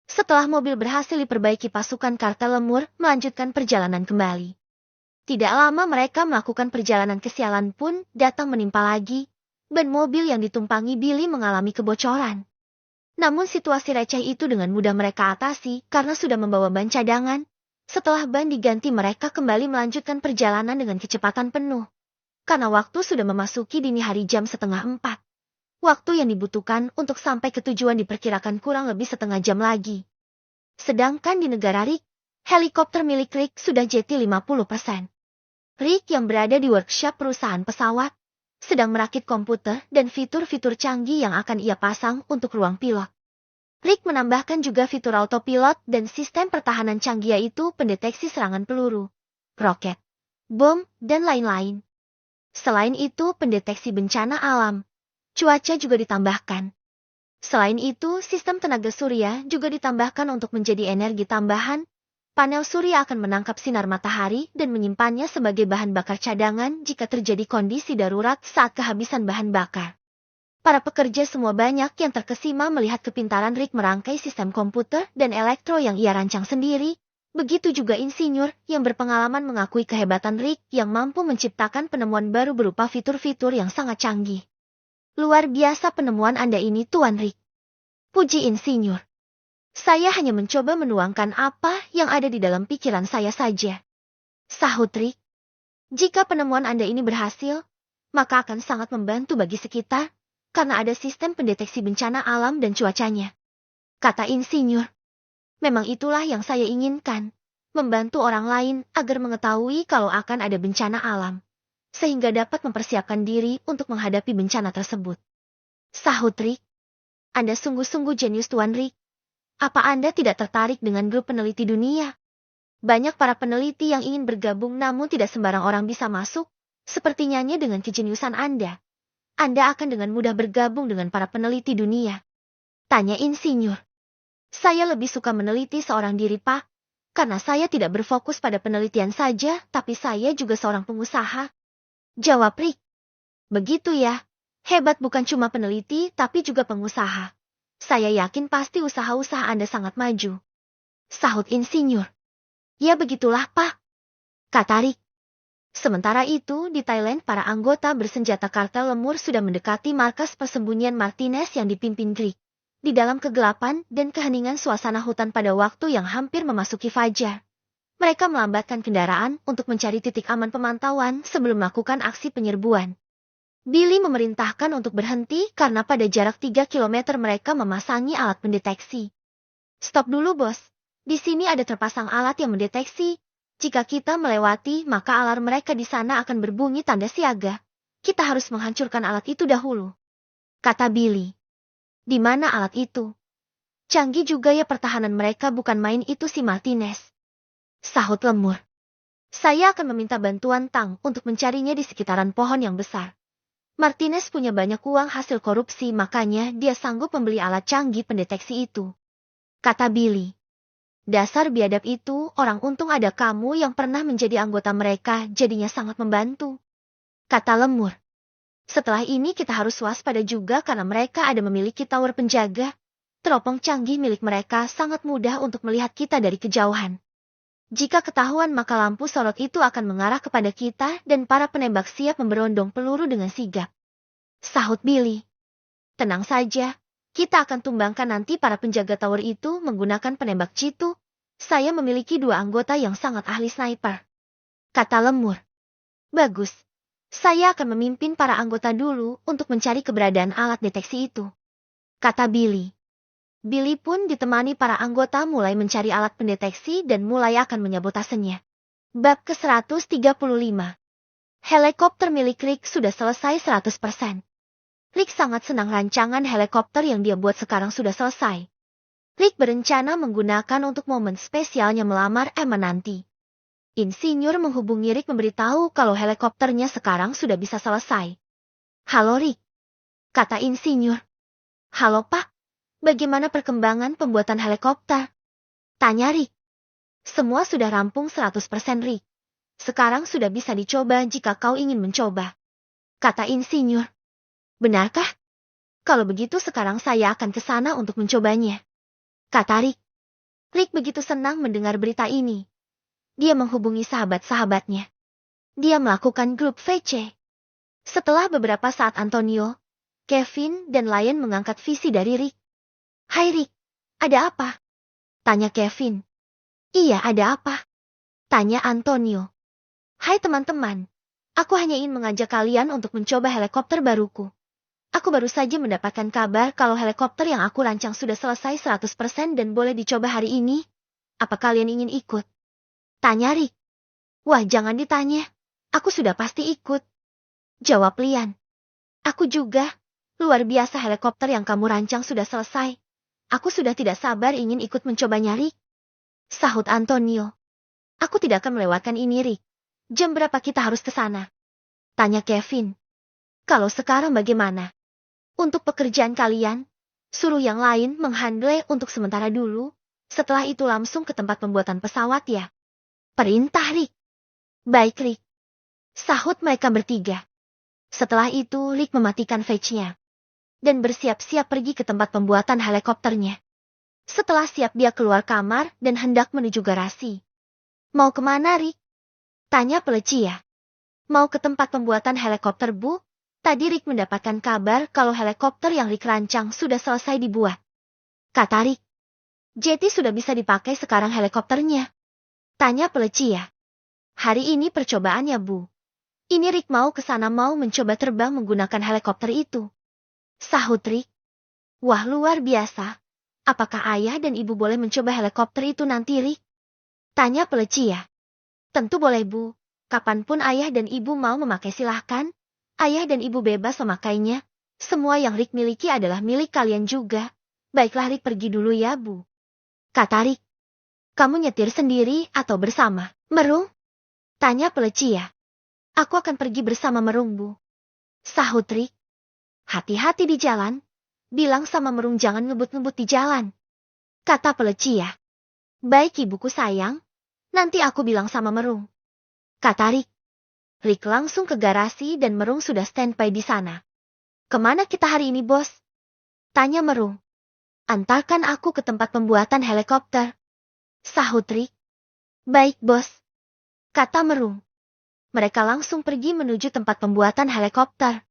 Setelah mobil berhasil diperbaiki pasukan kartel lemur melanjutkan perjalanan kembali. Tidak lama mereka melakukan perjalanan kesialan pun datang menimpa lagi. Ban mobil yang ditumpangi Billy mengalami kebocoran. Namun situasi receh itu dengan mudah mereka atasi karena sudah membawa ban cadangan. Setelah ban diganti mereka kembali melanjutkan perjalanan dengan kecepatan penuh. Karena waktu sudah memasuki dini hari jam 3:30. Waktu yang dibutuhkan untuk sampai ke tujuan diperkirakan kurang lebih setengah jam lagi. Sedangkan di negara Rick, helikopter milik Rick sudah jeti 50%. Rick yang berada di workshop perusahaan pesawat sedang merakit komputer dan fitur-fitur canggih yang akan ia pasang untuk ruang pilot. Rick menambahkan juga fitur autopilot dan sistem pertahanan canggih yaitu pendeteksi serangan peluru, roket, bom, dan lain-lain. Selain itu, pendeteksi bencana alam, cuaca juga ditambahkan. Selain itu, sistem tenaga surya juga ditambahkan untuk menjadi energi tambahan. Panel surya akan menangkap sinar matahari dan menyimpannya sebagai bahan bakar cadangan jika terjadi kondisi darurat saat kehabisan bahan bakar. Para pekerja semua banyak yang terkesima melihat kepintaran Rick merangkai sistem komputer dan elektro yang ia rancang sendiri. Begitu juga insinyur yang berpengalaman mengakui kehebatan Rick yang mampu menciptakan penemuan baru berupa fitur-fitur yang sangat canggih. Luar biasa penemuan Anda ini, Tuan Rick. Puji insinyur. Saya hanya mencoba menuangkan apa yang ada di dalam pikiran saya saja. Sahut Rick. Jika penemuan Anda ini berhasil, maka akan sangat membantu bagi sekitar, karena ada sistem pendeteksi bencana alam dan cuacanya. Kata insinyur. Memang itulah yang saya inginkan, membantu orang lain agar mengetahui kalau akan ada bencana alam, sehingga dapat mempersiapkan diri untuk menghadapi bencana tersebut. Sahut Rick. Anda sungguh-sungguh jenius, Tuan Rick. Apa Anda tidak tertarik dengan grup peneliti dunia? Banyak para peneliti yang ingin bergabung namun tidak sembarang orang bisa masuk. Sepertinya dengan kejeniusan Anda akan dengan mudah bergabung dengan para peneliti dunia. Tanya insinyur. Saya lebih suka meneliti seorang diri, Pak. Karena saya tidak berfokus pada penelitian saja, tapi saya juga seorang pengusaha. Jawab Rick. Begitu ya. Hebat bukan cuma peneliti, tapi juga pengusaha. Saya yakin pasti usaha-usaha Anda sangat maju. Sahut insinyur. Ya begitulah, Pak. Kata Rick. Sementara itu, di Thailand para anggota bersenjata kartel lemur sudah mendekati markas persembunyian Martinez yang dipimpin Rick. Di dalam kegelapan dan keheningan suasana hutan pada waktu yang hampir memasuki fajar. Mereka melambatkan kendaraan untuk mencari titik aman pemantauan sebelum melakukan aksi penyerbuan. Billy memerintahkan untuk berhenti karena pada jarak 3 km mereka memasangi alat pendeteksi. Stop dulu, bos. Di sini ada terpasang alat yang mendeteksi. Jika kita melewati, maka alarm mereka di sana akan berbunyi tanda siaga. Kita harus menghancurkan alat itu dahulu. Kata Billy. Di mana alat itu? Canggih juga ya pertahanan mereka, bukan main itu si Martinez. Sahut lemur. Saya akan meminta bantuan Tang untuk mencarinya di sekitaran pohon yang besar. Martinez punya banyak uang hasil korupsi, makanya dia sanggup membeli alat canggih pendeteksi itu. Kata Billy. Dasar biadab itu, orang untung ada kamu yang pernah menjadi anggota mereka, jadinya sangat membantu. Kata lemur. Setelah ini kita harus waspada juga karena mereka ada memiliki tower penjaga. Teropong canggih milik mereka sangat mudah untuk melihat kita dari kejauhan. Jika ketahuan maka lampu sorot itu akan mengarah kepada kita dan para penembak siap memberondong peluru dengan sigap. Sahut Billy. Tenang saja. Kita akan tumbangkan nanti para penjaga tower itu menggunakan penembak jitu. Saya memiliki 2 anggota yang sangat ahli sniper. Kata lemur. Bagus. Saya akan memimpin para anggota dulu untuk mencari keberadaan alat deteksi itu. Kata Billy. Billy pun ditemani para anggota mulai mencari alat pendeteksi dan mulai akan menyabotasenya. Bab ke-135. Helikopter milik Rick sudah selesai 100%. Rick sangat senang rancangan helikopter yang dia buat sekarang sudah selesai. Rick berencana menggunakan untuk momen spesialnya melamar Emma nanti. Insinyur menghubungi Rick memberitahu kalau helikopternya sekarang sudah bisa selesai. Halo Rick. Kata insinyur. Halo Pak. Bagaimana perkembangan pembuatan helikopter? Tanya Rick. Semua sudah rampung 100% Rick. Sekarang sudah bisa dicoba jika kau ingin mencoba. Kata insinyur. Benarkah? Kalau begitu sekarang saya akan ke sana untuk mencobanya. Kata Rick. Rick begitu senang mendengar berita ini. Dia menghubungi sahabat-sahabatnya. Dia melakukan grup VC. Setelah beberapa saat Antonio, Kevin, dan Lion mengangkat visi dari Rick. Hai Rick, ada apa? Tanya Kevin. Iya, ada apa? Tanya Antonio. Hai teman-teman, aku hanya ingin mengajak kalian untuk mencoba helikopter baruku. Aku baru saja mendapatkan kabar kalau helikopter yang aku rancang sudah selesai 100% dan boleh dicoba hari ini. Apa kalian ingin ikut? Tanya Rick. Wah, jangan ditanya. Aku sudah pasti ikut. Jawab Lian. Aku juga. Luar biasa helikopter yang kamu rancang sudah selesai. Aku sudah tidak sabar ingin ikut mencobanya Rick. Sahut Antonio. Aku tidak akan melewatkan ini Rick. Jam berapa kita harus ke sana? Tanya Kevin. Kalau sekarang bagaimana? Untuk pekerjaan kalian, suruh yang lain menghandle untuk sementara dulu. Setelah itu langsung ke tempat pembuatan pesawat ya. Perintah Rick. Baik Rick. Sahut mereka bertiga. Setelah itu Rick mematikan fetch-nya. Dan bersiap-siap pergi ke tempat pembuatan helikopternya. Setelah siap dia keluar kamar dan hendak menuju garasi. Mau kemana Rick? Tanya Felicia. Mau ke tempat pembuatan helikopter Bu? Tadi Rick mendapatkan kabar kalau helikopter yang Rick rancang sudah selesai dibuat. Kata Rick. Jetty sudah bisa dipakai sekarang helikopternya. Tanya Felicia. Hari ini percobaannya Bu. Ini Rick mau ke sana mau mencoba terbang menggunakan helikopter itu. Sahut Rick. Wah luar biasa. Apakah ayah dan ibu boleh mencoba helikopter itu nanti Rick? Tanya Felicia. Tentu boleh Bu. Kapanpun ayah dan ibu mau memakai silahkan. Ayah dan ibu bebas memakainya. Semua yang Rick miliki adalah milik kalian juga. Baiklah Rick pergi dulu ya Bu. Kata Rick. Kamu nyetir sendiri atau bersama Merung? Tanya Felicia. Aku akan pergi bersama Merung Bu. Sahut Rick. Hati-hati di jalan. Bilang sama Merung jangan ngebut-ngebut di jalan. Kata Felicia. Baik ibuku sayang. Nanti aku bilang sama Merung. Kata Rick. Rick langsung ke garasi dan Merung sudah standby di sana. Kemana kita hari ini bos? Tanya Merung. Antarkan aku ke tempat pembuatan helikopter. Sahut Rick. Baik bos. Kata Merung. Mereka langsung pergi menuju tempat pembuatan helikopter.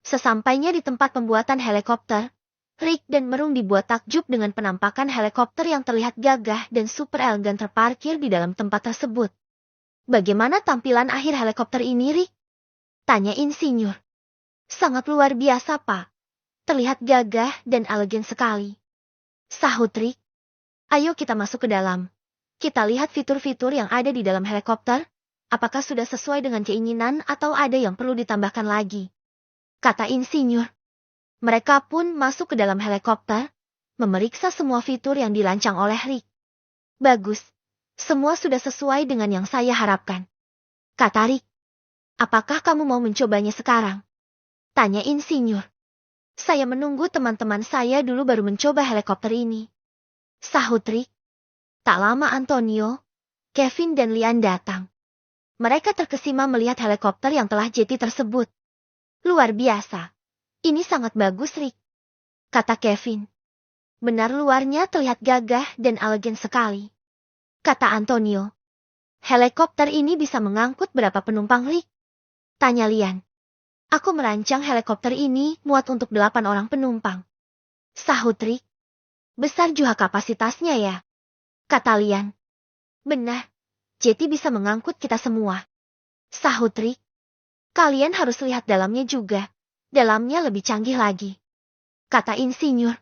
Sesampainya di tempat pembuatan helikopter, Rick dan Merung dibuat takjub dengan penampakan helikopter yang terlihat gagah dan super elegan terparkir di dalam tempat tersebut. Bagaimana tampilan akhir helikopter ini, Rick? Tanya insinyur. Sangat luar biasa, Pak. Terlihat gagah dan elegan sekali. Sahut Rick. Ayo kita masuk ke dalam. Kita lihat fitur-fitur yang ada di dalam helikopter. Apakah sudah sesuai dengan keinginan atau ada yang perlu ditambahkan lagi? Kata insinyur. Mereka pun masuk ke dalam helikopter, memeriksa semua fitur yang dirancang oleh Rick. Bagus. Semua sudah sesuai dengan yang saya harapkan. Kata Rick. Apakah kamu mau mencobanya sekarang? Tanya insinyur. Saya menunggu teman-teman saya dulu baru mencoba helikopter ini. Sahut Rick. Tak lama Antonio, Kevin dan Lian datang. Mereka terkesima melihat helikopter yang telah Jetty tersebut. Luar biasa. Ini sangat bagus Rick. Kata Kevin. Benar luarnya terlihat gagah dan elegan sekali. Kata Antonio. Helikopter ini bisa mengangkut berapa penumpang Rick? Tanya Lian. Aku merancang helikopter ini muat untuk 8 orang penumpang. Sahut Rick. Besar juga kapasitasnya ya. Kata Lian. Benar. Jetty bisa mengangkut kita semua. Sahut Rick. Kalian harus lihat dalamnya juga. Dalamnya lebih canggih lagi. Kata insinyur.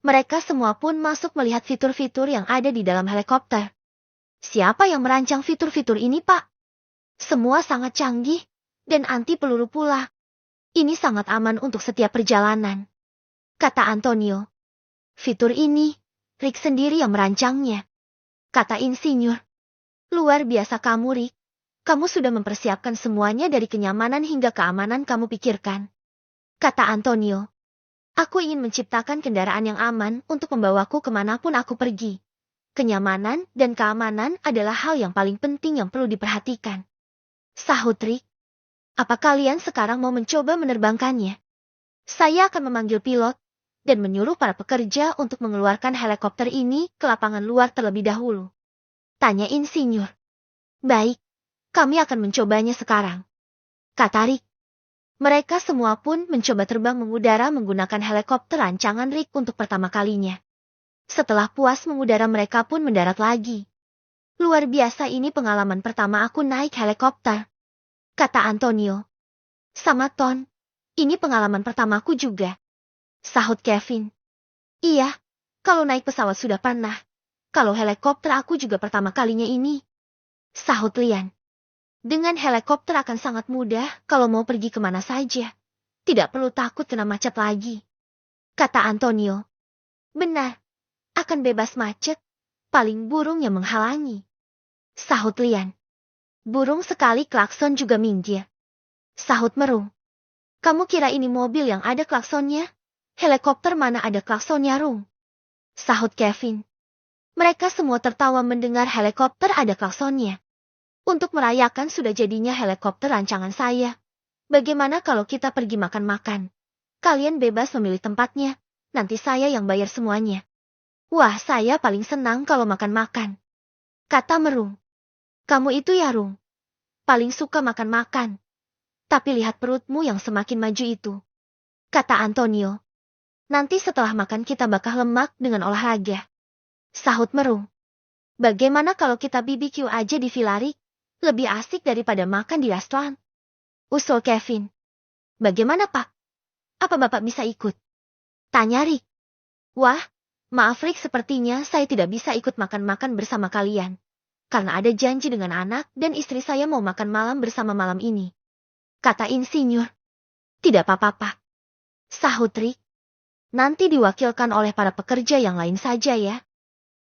Mereka semua pun masuk melihat fitur-fitur yang ada di dalam helikopter. Siapa yang merancang fitur-fitur ini, Pak? Semua sangat canggih dan anti peluru pula. Ini sangat aman untuk setiap perjalanan. Kata Antonio. Fitur ini, Rick sendiri yang merancangnya. Kata insinyur. Luar biasa kamu, Rick. Kamu sudah mempersiapkan semuanya dari kenyamanan hingga keamanan kamu pikirkan. Kata Antonio. Aku ingin menciptakan kendaraan yang aman untuk membawaku kemanapun aku pergi. Kenyamanan dan keamanan adalah hal yang paling penting yang perlu diperhatikan. Sahut Rick. Apa kalian sekarang mau mencoba menerbangkannya? Saya akan memanggil pilot dan menyuruh para pekerja untuk mengeluarkan helikopter ini ke lapangan luar terlebih dahulu. Tanya insinyur. Baik, kami akan mencobanya sekarang. Kata Rick. Mereka semua pun mencoba terbang mengudara menggunakan helikopter rancangan Rick untuk pertama kalinya. Setelah puas mengudara mereka pun mendarat lagi. Luar biasa ini pengalaman pertama aku naik helikopter. Kata Antonio. Sama Ton, ini pengalaman pertamaku juga. Sahut Kevin. Iya, kalau naik pesawat sudah pernah. Kalau helikopter aku juga pertama kalinya ini. Sahut Lian. Dengan helikopter akan sangat mudah kalau mau pergi kemana saja. Tidak perlu takut kena macet lagi. Kata Antonio. Benar. Akan bebas macet. Paling burung yang menghalangi. Sahut Lian. Burung sekali klakson juga minggir. Sahut Merung. Kamu kira ini mobil yang ada klaksonnya? Helikopter mana ada klaksonnya, Rung? Sahut Kevin. Mereka semua tertawa mendengar helikopter ada klaksonnya. Untuk merayakan sudah jadinya helikopter rancangan saya. Bagaimana kalau kita pergi makan-makan? Kalian bebas memilih tempatnya. Nanti saya yang bayar semuanya. Wah, saya paling senang kalau makan-makan. Kata Merung. Kamu itu ya, Rung? Paling suka makan-makan. Tapi lihat perutmu yang semakin maju itu. Kata Antonio. Nanti setelah makan kita bakal lemak dengan olahraga. Sahut Merung. Bagaimana kalau kita BBQ aja di Villa Rick? Lebih asik daripada makan di restoran. Usul Kevin. Bagaimana, Pak? Apa Bapak bisa ikut? Tanya Rick. Wah, maaf Rick, sepertinya saya tidak bisa ikut makan-makan bersama kalian. Karena ada janji dengan anak dan istri saya mau makan malam bersama malam ini. Kata insinyur. Tidak apa-apa, Pak. Sahut Rick. Nanti diwakilkan oleh para pekerja yang lain saja ya.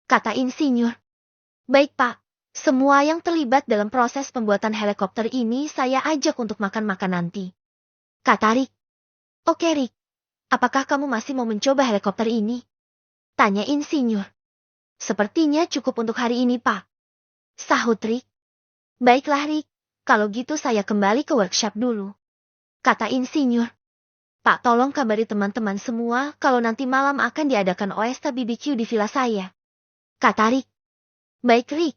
Kata insinyur. Baik, Pak. Semua yang terlibat dalam proses pembuatan helikopter ini saya ajak untuk makan-makan nanti. Kata Rick. Oke Rick. Apakah kamu masih mau mencoba helikopter ini? Tanya insinyur. Sepertinya cukup untuk hari ini, Pak. Sahut Rick. Baiklah Rick. Kalau gitu saya kembali ke workshop dulu. Kata insinyur. Pak, tolong kabari teman-teman semua kalau nanti malam akan diadakan Oesta BBQ di villa saya. Kata Rick. Baik Rick.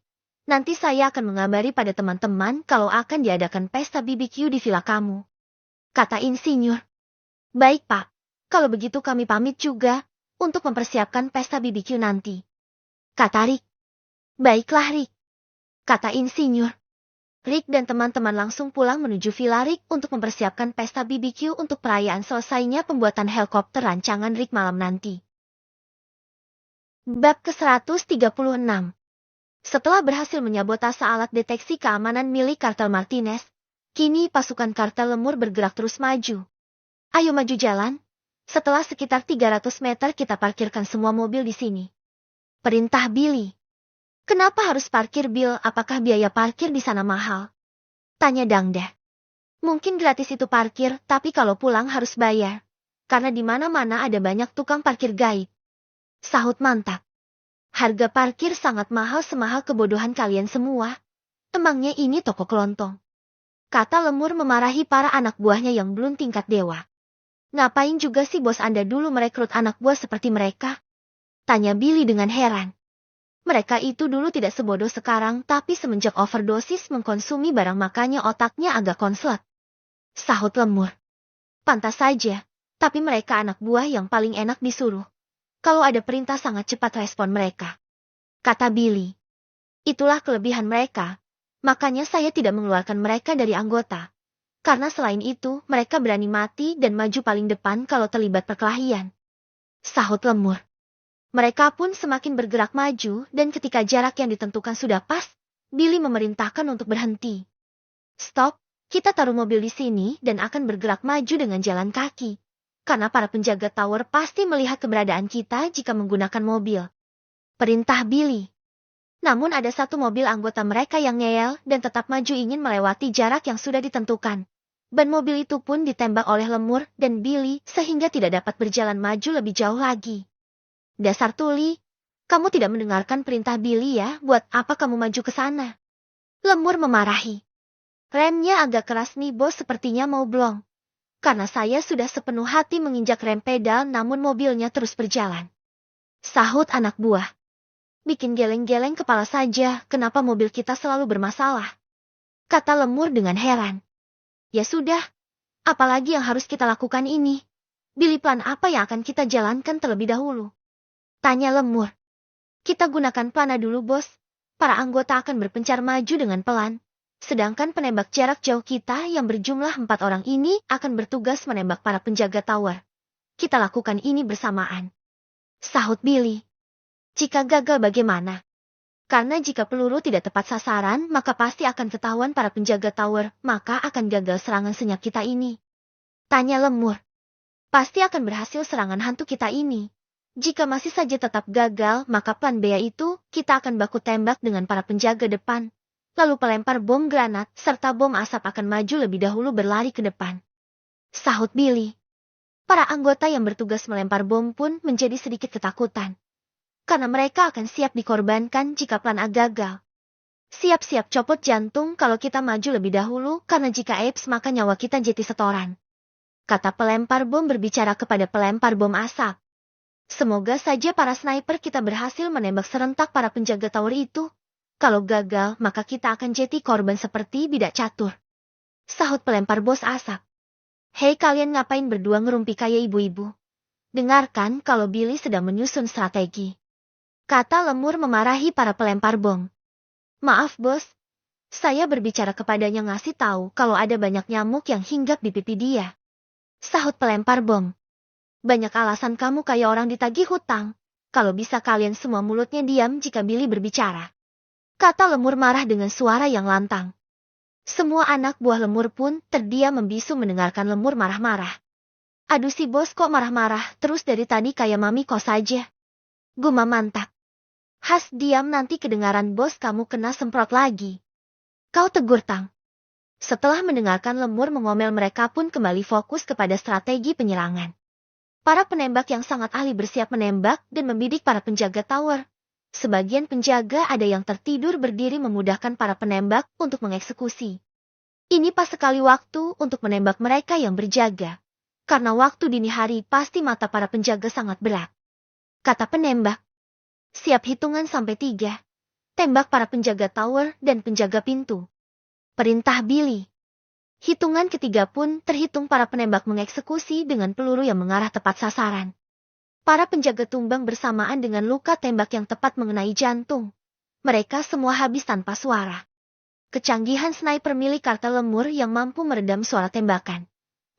Nanti saya akan mengabari pada teman-teman kalau akan diadakan pesta BBQ di villa kamu. Kata insinyur. Baik Pak. Kalau begitu kami pamit juga untuk mempersiapkan pesta BBQ nanti. Kata Rick. Baiklah Rick. Kata insinyur. Rick dan teman-teman langsung pulang menuju Villa Rick untuk mempersiapkan pesta BBQ untuk perayaan selesainya pembuatan helikopter rancangan Rick malam nanti. Bab ke-136. Setelah berhasil menyabotase alat deteksi keamanan milik kartel Martinez, kini pasukan kartel lemur bergerak terus maju. Ayo maju jalan. Setelah sekitar 300 meter kita parkirkan semua mobil di sini. Perintah Billy. Kenapa harus parkir, Bill? Apakah biaya parkir di sana mahal? Tanya Dangda. Mungkin gratis itu parkir, tapi kalau pulang harus bayar. Karena di mana-mana ada banyak tukang parkir gaib. Sahut Mantak. Harga parkir sangat mahal, semahal kebodohan kalian semua. Emangnya ini toko kelontong? Kata lemur memarahi para anak buahnya yang belum tingkat dewa. Ngapain juga sih bos Anda dulu merekrut anak buah seperti mereka? Tanya Billy dengan heran. Mereka itu dulu tidak sebodoh sekarang, tapi semenjak overdosis mengkonsumi barang makanya otaknya agak konslet. Sahut lemur. Pantas saja, tapi mereka anak buah yang paling enak disuruh. Kalau ada perintah sangat cepat respon mereka. Kata Billy. Itulah kelebihan mereka, makanya saya tidak mengeluarkan mereka dari anggota. Karena selain itu, mereka berani mati dan maju paling depan kalau terlibat perkelahian. Sahut lemur. Mereka pun semakin bergerak maju dan ketika jarak yang ditentukan sudah pas, Billy memerintahkan untuk berhenti. Stop, kita taruh mobil di sini dan akan bergerak maju dengan jalan kaki. Karena para penjaga tower pasti melihat keberadaan kita jika menggunakan mobil. Perintah Billy. Namun ada satu mobil anggota mereka yang ngeyel dan tetap maju ingin melewati jarak yang sudah ditentukan. Ban mobil itu pun ditembak oleh lemur dan Billy sehingga tidak dapat berjalan maju lebih jauh lagi. Dasar tuli, kamu tidak mendengarkan perintah Billy ya, buat apa kamu maju ke sana? Lemur memarahi. Remnya agak keras nih bos, sepertinya mau blong. Karena saya sudah sepenuh hati menginjak rem pedal namun mobilnya terus berjalan. Sahut anak buah. Bikin geleng-geleng kepala saja, kenapa mobil kita selalu bermasalah? Kata lemur dengan heran. Ya sudah, apalagi yang harus kita lakukan ini? Billy, plan apa yang akan kita jalankan terlebih dahulu? Tanya lemur. Kita gunakan pelana dulu bos. Para anggota akan berpencar maju dengan pelan. Sedangkan penembak jarak jauh kita yang berjumlah 4 orang ini akan bertugas menembak para penjaga tower. Kita lakukan ini bersamaan. Sahut Billy. Jika gagal bagaimana? Karena jika peluru tidak tepat sasaran maka pasti akan ketahuan para penjaga tower, maka akan gagal serangan senyap kita ini. Tanya lemur. Pasti akan berhasil serangan hantu kita ini. Jika masih saja tetap gagal, maka plan B itu, kita akan baku tembak dengan para penjaga depan. Lalu pelempar bom granat serta bom asap akan maju lebih dahulu berlari ke depan. Sahut Billy. Para anggota yang bertugas melempar bom pun menjadi sedikit ketakutan. Karena mereka akan siap dikorbankan jika plan A gagal. Siap-siap copot jantung kalau kita maju lebih dahulu karena jika Apes maka nyawa kita jadi setoran. Kata pelempar bom berbicara kepada pelempar bom asap. Semoga saja para sniper kita berhasil menembak serentak para penjaga tower itu. Kalau gagal maka kita akan jadi korban seperti bidak catur. Sahut pelempar bos asap. Hei kalian ngapain berdua ngerumpi kayak ibu-ibu? Dengarkan kalau Billy sedang menyusun strategi. Kata lemur memarahi para pelempar bom. Maaf bos, saya berbicara kepadanya ngasih tahu kalau ada banyak nyamuk yang hinggap di pipi dia. Sahut pelempar bom. Banyak alasan kamu kayak orang ditagih hutang. Kalau bisa kalian semua mulutnya diam jika Billy berbicara. Kata lemur marah dengan suara yang lantang. Semua anak buah lemur pun terdiam membisu mendengarkan lemur marah-marah. Aduh si bos kok marah-marah terus dari tadi kayak mami kok saja. Gumam mantap. Has diam nanti kedengaran bos kamu kena semprot lagi. Kau tegur Tang. Setelah mendengarkan lemur mengomel mereka pun kembali fokus kepada strategi penyerangan. Para penembak yang sangat ahli bersiap menembak dan membidik para penjaga tower. Sebagian penjaga ada yang tertidur berdiri memudahkan para penembak untuk mengeksekusi. Ini pas sekali waktu untuk menembak mereka yang berjaga. Karena waktu dini hari pasti mata para penjaga sangat berat. Kata penembak. Siap hitungan sampai 3. Tembak para penjaga tower dan penjaga pintu. Perintah Billy. Hitungan ketiga pun terhitung para penembak mengeksekusi dengan peluru yang mengarah tepat sasaran. Para penjaga tumbang bersamaan dengan luka tembak yang tepat mengenai jantung. Mereka semua habis tanpa suara. Kecanggihan sniper milik kartel lemur yang mampu meredam suara tembakan.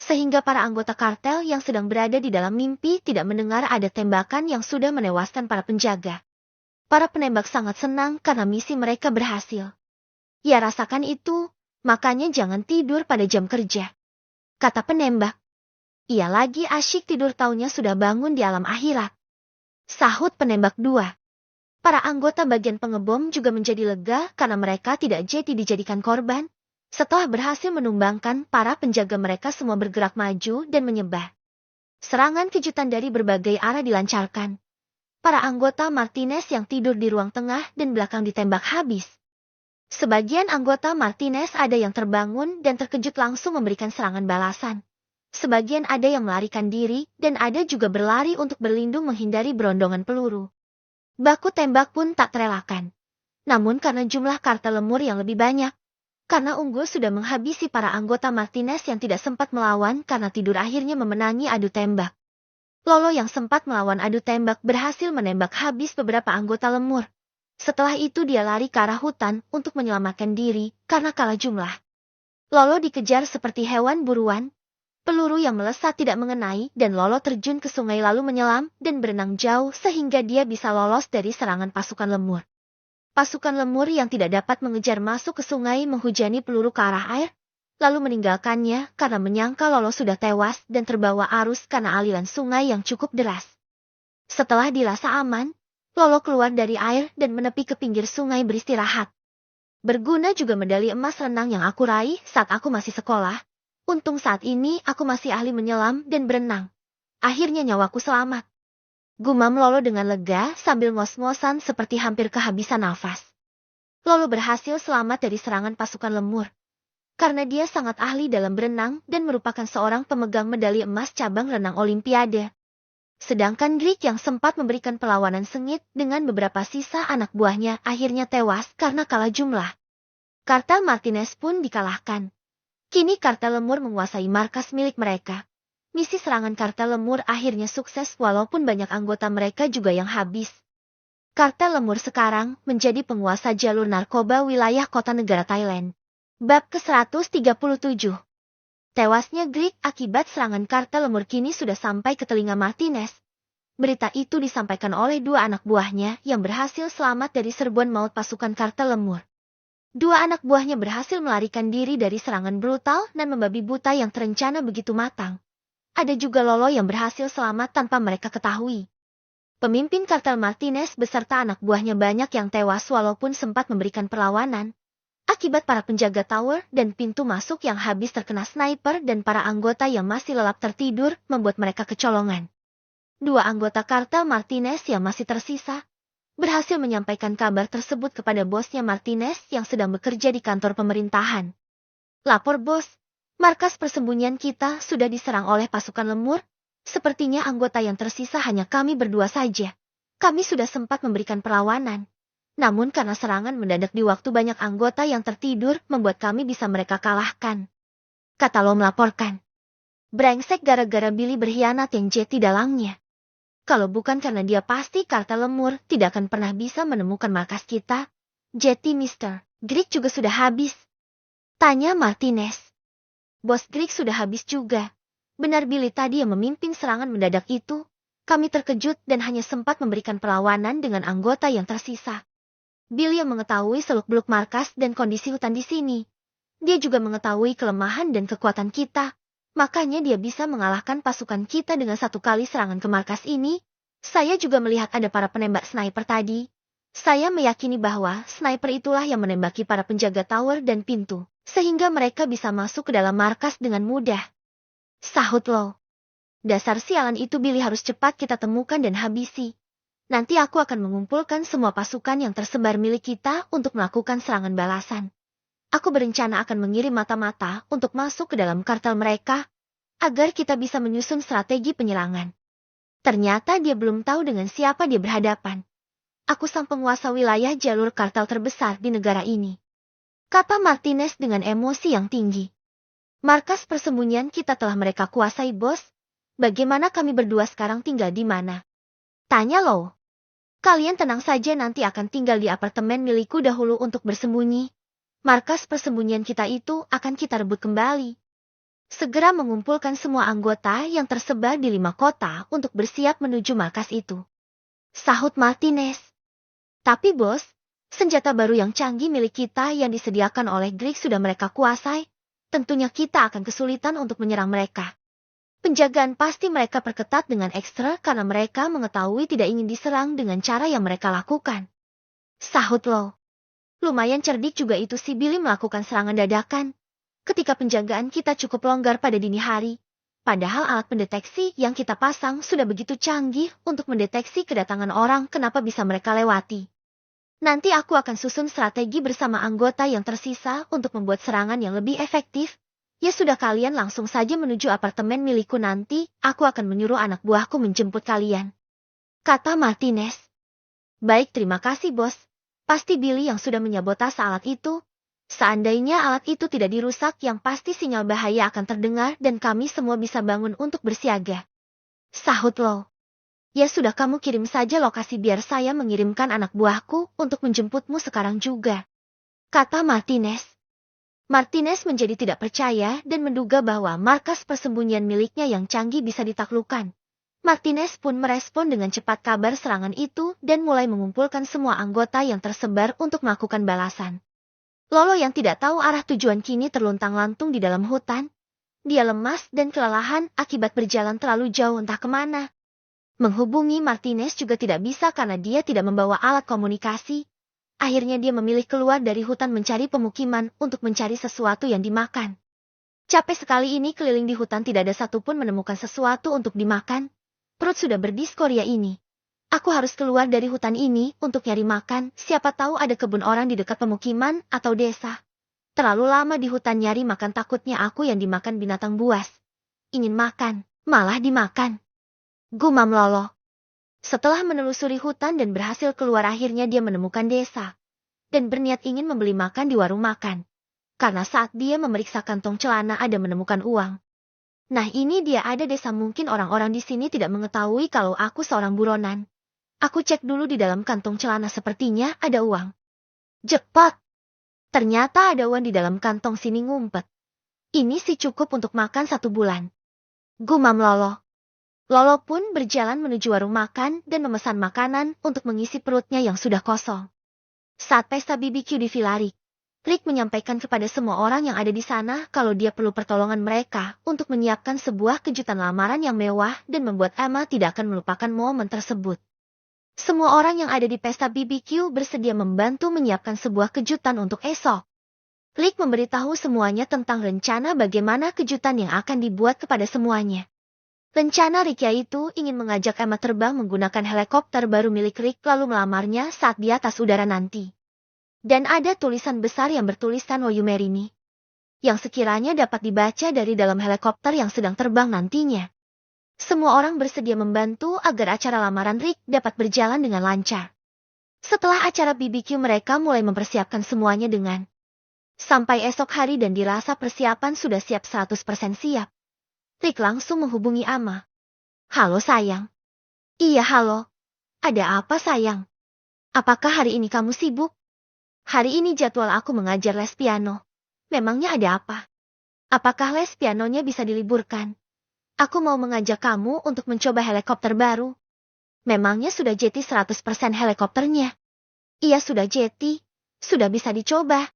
Sehingga para anggota kartel yang sedang berada di dalam mimpi tidak mendengar ada tembakan yang sudah menewaskan para penjaga. Para penembak sangat senang karena misi mereka berhasil. Ya rasakan itu, makanya jangan tidur pada jam kerja. Kata penembak. Ia lagi asyik tidur taunya sudah bangun di alam akhirat. Sahut penembak 2. Para anggota bagian pengebom juga menjadi lega karena mereka tidak jadi dijadikan korban. Setelah berhasil menumbangkan, para penjaga mereka semua bergerak maju dan menyebar. Serangan kejutan dari berbagai arah dilancarkan. Para anggota Martinez yang tidur di ruang tengah dan belakang ditembak habis. Sebagian anggota Martinez ada yang terbangun dan terkejut langsung memberikan serangan balasan. Sebagian ada yang melarikan diri dan ada juga berlari untuk berlindung menghindari berondongan peluru. Baku tembak pun tak terelakkan. Namun karena jumlah kartel lemur yang lebih banyak, karena unggul sudah menghabisi para anggota Martinez yang tidak sempat melawan karena tidur akhirnya memenangi adu tembak. Lolo yang sempat melawan adu tembak berhasil menembak habis beberapa anggota lemur. Setelah itu dia lari ke arah hutan untuk menyelamatkan diri karena kalah jumlah. Lolo dikejar seperti hewan buruan. Peluru yang melesat tidak mengenai dan Lolo terjun ke sungai lalu menyelam dan berenang jauh sehingga dia bisa lolos dari serangan pasukan lemur. Pasukan lemur yang tidak dapat mengejar masuk ke sungai menghujani peluru ke arah air, lalu meninggalkannya karena menyangka Lolo sudah tewas dan terbawa arus karena aliran sungai yang cukup deras. Setelah dirasa aman, Lolo keluar dari air dan menepi ke pinggir sungai beristirahat. Berguna juga medali emas renang yang aku raih saat aku masih sekolah. Untung saat ini aku masih ahli menyelam dan berenang. Akhirnya nyawaku selamat. Gumam Lolo dengan lega sambil ngos-ngosan seperti hampir kehabisan nafas. Lolo berhasil selamat dari serangan pasukan lemur. Karena dia sangat ahli dalam berenang dan merupakan seorang pemegang medali emas cabang renang olimpiade. Sedangkan Drake yang sempat memberikan perlawanan sengit dengan beberapa sisa anak buahnya akhirnya tewas karena kalah jumlah. Kartel Martinez pun dikalahkan. Kini kartel lemur menguasai markas milik mereka. Misi serangan kartel lemur akhirnya sukses walaupun banyak anggota mereka juga yang habis. Kartel lemur sekarang menjadi penguasa jalur narkoba wilayah kota negara Thailand. Bab ke-137. Tewasnya Greek akibat serangan kartel lemur kini sudah sampai ke telinga Martinez. Berita itu disampaikan oleh 2 anak buahnya yang berhasil selamat dari serbuan maut pasukan kartel lemur. 2 anak buahnya berhasil melarikan diri dari serangan brutal dan membabi buta yang terencana begitu matang. Ada juga Lolo yang berhasil selamat tanpa mereka ketahui. Pemimpin kartel Martinez beserta anak buahnya banyak yang tewas walaupun sempat memberikan perlawanan. Akibat para penjaga tower dan pintu masuk yang habis terkena sniper dan para anggota yang masih lelap tertidur membuat mereka kecolongan. Dua anggota kartel Martinez yang masih tersisa berhasil menyampaikan kabar tersebut kepada bosnya Martinez yang sedang bekerja di kantor pemerintahan. Lapor bos, markas persembunyian kita sudah diserang oleh pasukan lemur. Sepertinya anggota yang tersisa hanya kami berdua saja. Kami sudah sempat memberikan perlawanan. Namun karena serangan mendadak di waktu banyak anggota yang tertidur membuat kami bisa mereka kalahkan. Kata Lo melaporkan. Brengsek gara-gara Billy berkhianat yang jeti dalangnya. Kalau bukan karena dia pasti kartel lemur tidak akan pernah bisa menemukan markas kita. Jeti Mr. Greek juga sudah habis. Tanya Martinez. Bos Greek sudah habis juga. Benar Billy tadi yang memimpin serangan mendadak itu. Kami terkejut dan hanya sempat memberikan perlawanan dengan anggota yang tersisa. Billy yang mengetahui seluk-beluk markas dan kondisi hutan di sini. Dia juga mengetahui kelemahan dan kekuatan kita. Makanya dia bisa mengalahkan pasukan kita dengan satu kali serangan ke markas ini. Saya juga melihat ada para penembak sniper tadi. Saya meyakini bahwa sniper itulah yang menembaki para penjaga tower dan pintu. Sehingga mereka bisa masuk ke dalam markas dengan mudah. Sahut Lo. Dasar sialan itu Billy harus cepat kita temukan dan habisi. Nanti aku akan mengumpulkan semua pasukan yang tersebar milik kita untuk melakukan serangan balasan. Aku berencana akan mengirim mata-mata untuk masuk ke dalam kartel mereka, agar kita bisa menyusun strategi penyerangan. Ternyata dia belum tahu dengan siapa dia berhadapan. Aku sang penguasa wilayah jalur kartel terbesar di negara ini. Kata Martinez dengan emosi yang tinggi. Markas persembunyian kita telah mereka kuasai bos. Bagaimana kami berdua sekarang tinggal di mana? Tanya Lo. Kalian tenang saja nanti akan tinggal di apartemen milikku dahulu untuk bersembunyi. Markas persembunyian kita itu akan kita rebut kembali. Segera mengumpulkan semua anggota yang tersebar di 5 kota untuk bersiap menuju markas itu. Sahut Martinez. Tapi bos, senjata baru yang canggih milik kita yang disediakan oleh Greek sudah mereka kuasai. Tentunya kita akan kesulitan untuk menyerang mereka. Penjagaan pasti mereka perketat dengan ekstra karena mereka mengetahui tidak ingin diserang dengan cara yang mereka lakukan. Sahut Lo. Lumayan cerdik juga itu si Billy melakukan serangan dadakan. Ketika penjagaan kita cukup longgar pada dini hari. Padahal alat pendeteksi yang kita pasang sudah begitu canggih untuk mendeteksi kedatangan orang kenapa bisa mereka lewati. Nanti aku akan susun strategi bersama anggota yang tersisa untuk membuat serangan yang lebih efektif. Ya sudah kalian langsung saja menuju apartemen milikku nanti, aku akan menyuruh anak buahku menjemput kalian. Kata Martinez. Baik terima kasih bos. Pasti Billy yang sudah menyabotase alat itu. Seandainya alat itu tidak dirusak yang pasti sinyal bahaya akan terdengar dan kami semua bisa bangun untuk bersiaga. Sahut Lo. Ya sudah kamu kirim saja lokasi biar saya mengirimkan anak buahku untuk menjemputmu sekarang juga. Kata Martinez. Martinez menjadi tidak percaya dan menduga bahwa markas persembunyian miliknya yang canggih bisa ditaklukkan. Martinez pun merespon dengan cepat kabar serangan itu dan mulai mengumpulkan semua anggota yang tersebar untuk melakukan balasan. Lolo yang tidak tahu arah tujuan kini terluntang-lantung di dalam hutan. Dia lemas dan kelelahan akibat berjalan terlalu jauh entah kemana. Menghubungi Martinez juga tidak bisa karena dia tidak membawa alat komunikasi. Akhirnya dia memilih keluar dari hutan mencari pemukiman untuk mencari sesuatu yang dimakan. Capek sekali ini keliling di hutan tidak ada satupun menemukan sesuatu untuk dimakan. Perut sudah berdiskoria ini. Aku harus keluar dari hutan ini untuk nyari makan, siapa tahu ada kebun orang di dekat pemukiman atau desa. Terlalu lama di hutan nyari makan takutnya aku yang dimakan binatang buas. Ingin makan, malah dimakan. Gumam Lolo. Setelah menelusuri hutan dan berhasil keluar akhirnya dia menemukan desa. Dan berniat ingin membeli makan di warung makan. Karena saat dia memeriksa kantong celana ada menemukan uang. Nah ini dia ada desa mungkin orang-orang di sini tidak mengetahui kalau aku seorang buronan. Aku cek dulu di dalam kantong celana sepertinya ada uang. Jackpot! Ternyata ada uang di dalam kantong sini ngumpet. Ini sih cukup untuk makan 1 bulan. Gumam Lolo. Lolo pun berjalan menuju warung makan dan memesan makanan untuk mengisi perutnya yang sudah kosong. Saat pesta BBQ di Villa Rick menyampaikan kepada semua orang yang ada di sana kalau dia perlu pertolongan mereka untuk menyiapkan sebuah kejutan lamaran yang mewah dan membuat Emma tidak akan melupakan momen tersebut. Semua orang yang ada di pesta BBQ bersedia membantu menyiapkan sebuah kejutan untuk esok. Rick memberitahu semuanya tentang rencana bagaimana kejutan yang akan dibuat kepada semuanya. Rencana Rick yaitu ingin mengajak Emma terbang menggunakan helikopter baru milik Rick lalu melamarnya saat di atas udara nanti. Dan ada tulisan besar yang bertuliskan Will you marry me? Yang sekiranya dapat dibaca dari dalam helikopter yang sedang terbang nantinya. Semua orang bersedia membantu agar acara lamaran Rick dapat berjalan dengan lancar. Setelah acara BBQ mereka mulai mempersiapkan semuanya dengan sampai esok hari dan dirasa persiapan sudah siap 100% siap. Rick langsung menghubungi Ama. Halo sayang. Iya halo. Ada apa sayang? Apakah hari ini kamu sibuk? Hari ini jadwal aku mengajar les piano. Memangnya ada apa? Apakah les pianonya bisa diliburkan? Aku mau mengajak kamu untuk mencoba helikopter baru. Memangnya sudah jeti 100% helikopternya? Iya sudah jeti. Sudah bisa dicoba.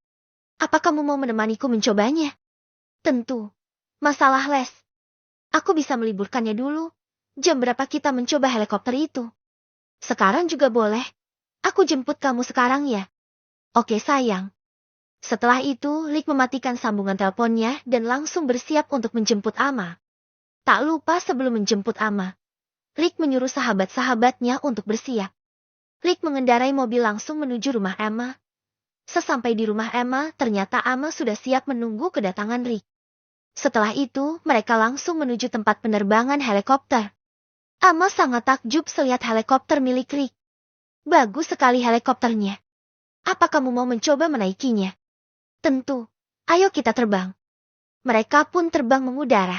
Apa kamu mau menemaniku mencobanya? Tentu. Masalah les. Aku bisa meliburkannya dulu. Jam berapa kita mencoba helikopter itu? Sekarang juga boleh. Aku jemput kamu sekarang ya. Oke sayang. Setelah itu, Rick mematikan sambungan teleponnya dan langsung bersiap untuk menjemput Ama. Tak lupa sebelum menjemput Ama, Rick menyuruh sahabat-sahabatnya untuk bersiap. Rick mengendarai mobil langsung menuju rumah Emma. Sesampai di rumah Emma, ternyata Ama sudah siap menunggu kedatangan Rick. Setelah itu, mereka langsung menuju tempat penerbangan helikopter. Ama sangat takjub melihat helikopter milik Rick. Bagus sekali helikopternya. Apa kamu mau mencoba menaikinya? Tentu. Ayo kita terbang. Mereka pun terbang mengudara.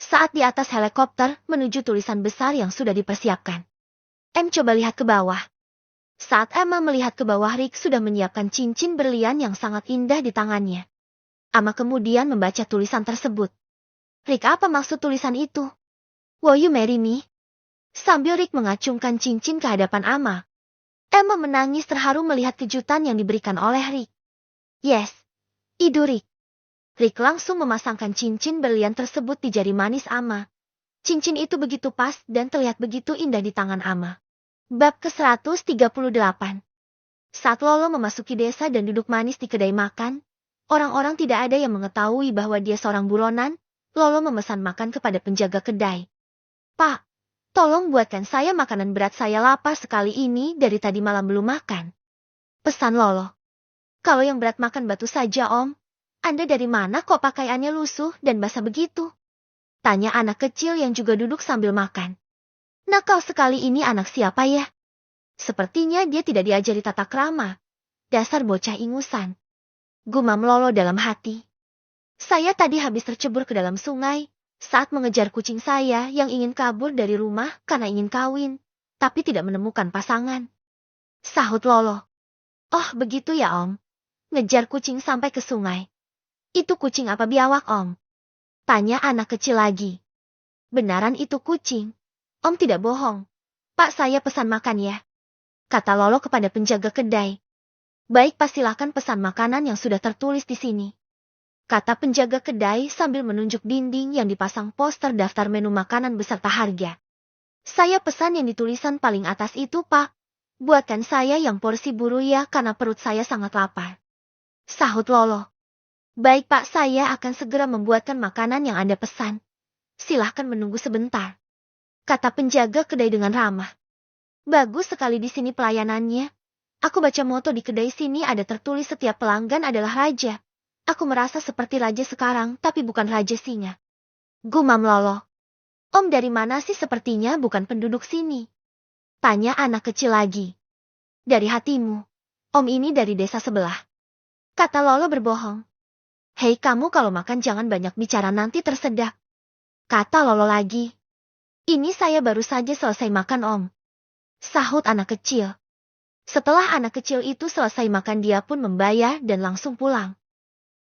Saat di atas helikopter menuju tulisan besar yang sudah dipersiapkan. Coba lihat ke bawah. Saat Emma melihat ke bawah, Rick sudah menyiapkan cincin berlian yang sangat indah di tangannya. Emma kemudian membaca tulisan tersebut. Rick, apa maksud tulisan itu? Will you marry me? Sambil Rick mengacungkan cincin ke hadapan Emma. Emma menangis terharu melihat kejutan yang diberikan oleh Rick. Yes. Itu Rick. Rick langsung memasangkan cincin berlian tersebut di jari manis Emma. Cincin itu begitu pas dan terlihat begitu indah di tangan Emma. Bab ke-138. Saat Lolo memasuki desa dan duduk manis di kedai makan, orang-orang tidak ada yang mengetahui bahwa dia seorang buronan. Lolo memesan makan kepada penjaga kedai. Pak, tolong buatkan saya makanan berat, saya lapar sekali ini dari tadi malam belum makan. Pesan Lolo. Kalau yang berat makan batu saja Om. Anda dari mana kok pakaiannya lusuh dan basah begitu? Tanya anak kecil yang juga duduk sambil makan. Nakal sekali ini anak siapa ya? Sepertinya dia tidak diajari tata krama. Dasar bocah ingusan. Gumam Lolo dalam hati. Saya tadi habis tercebur ke dalam sungai saat mengejar kucing saya yang ingin kabur dari rumah karena ingin kawin, tapi tidak menemukan pasangan. Sahut Lolo. Oh begitu ya Om. Ngejar kucing sampai ke sungai. Itu kucing apa biawak Om? Tanya anak kecil lagi. Benaran itu kucing. Om tidak bohong. Pak, saya pesan makan ya. Kata Lolo kepada penjaga kedai. Baik Pak, silakan pesan makanan yang sudah tertulis di sini. Kata penjaga kedai sambil menunjuk dinding yang dipasang poster daftar menu makanan beserta harga. Saya pesan yang ditulisan paling atas itu Pak. Buatkan saya yang porsi buru ya karena perut saya sangat lapar. Sahut Lolo. Baik Pak, saya akan segera membuatkan makanan yang Anda pesan. Silahkan menunggu sebentar. Kata penjaga kedai dengan ramah. Bagus sekali di sini pelayanannya. Aku baca moto di kedai sini ada tertulis setiap pelanggan adalah raja. Aku merasa seperti raja sekarang, tapi bukan raja singa. Gumam Lolo. Om dari mana sih, sepertinya bukan penduduk sini? Tanya anak kecil lagi. Dari hatimu. Om ini dari desa sebelah. Kata Lolo berbohong. Hei kamu, kalau makan jangan banyak bicara nanti tersedak. Kata Lolo lagi. Ini saya baru saja selesai makan Om. Sahut anak kecil. Setelah anak kecil itu selesai makan, dia pun membayar dan langsung pulang.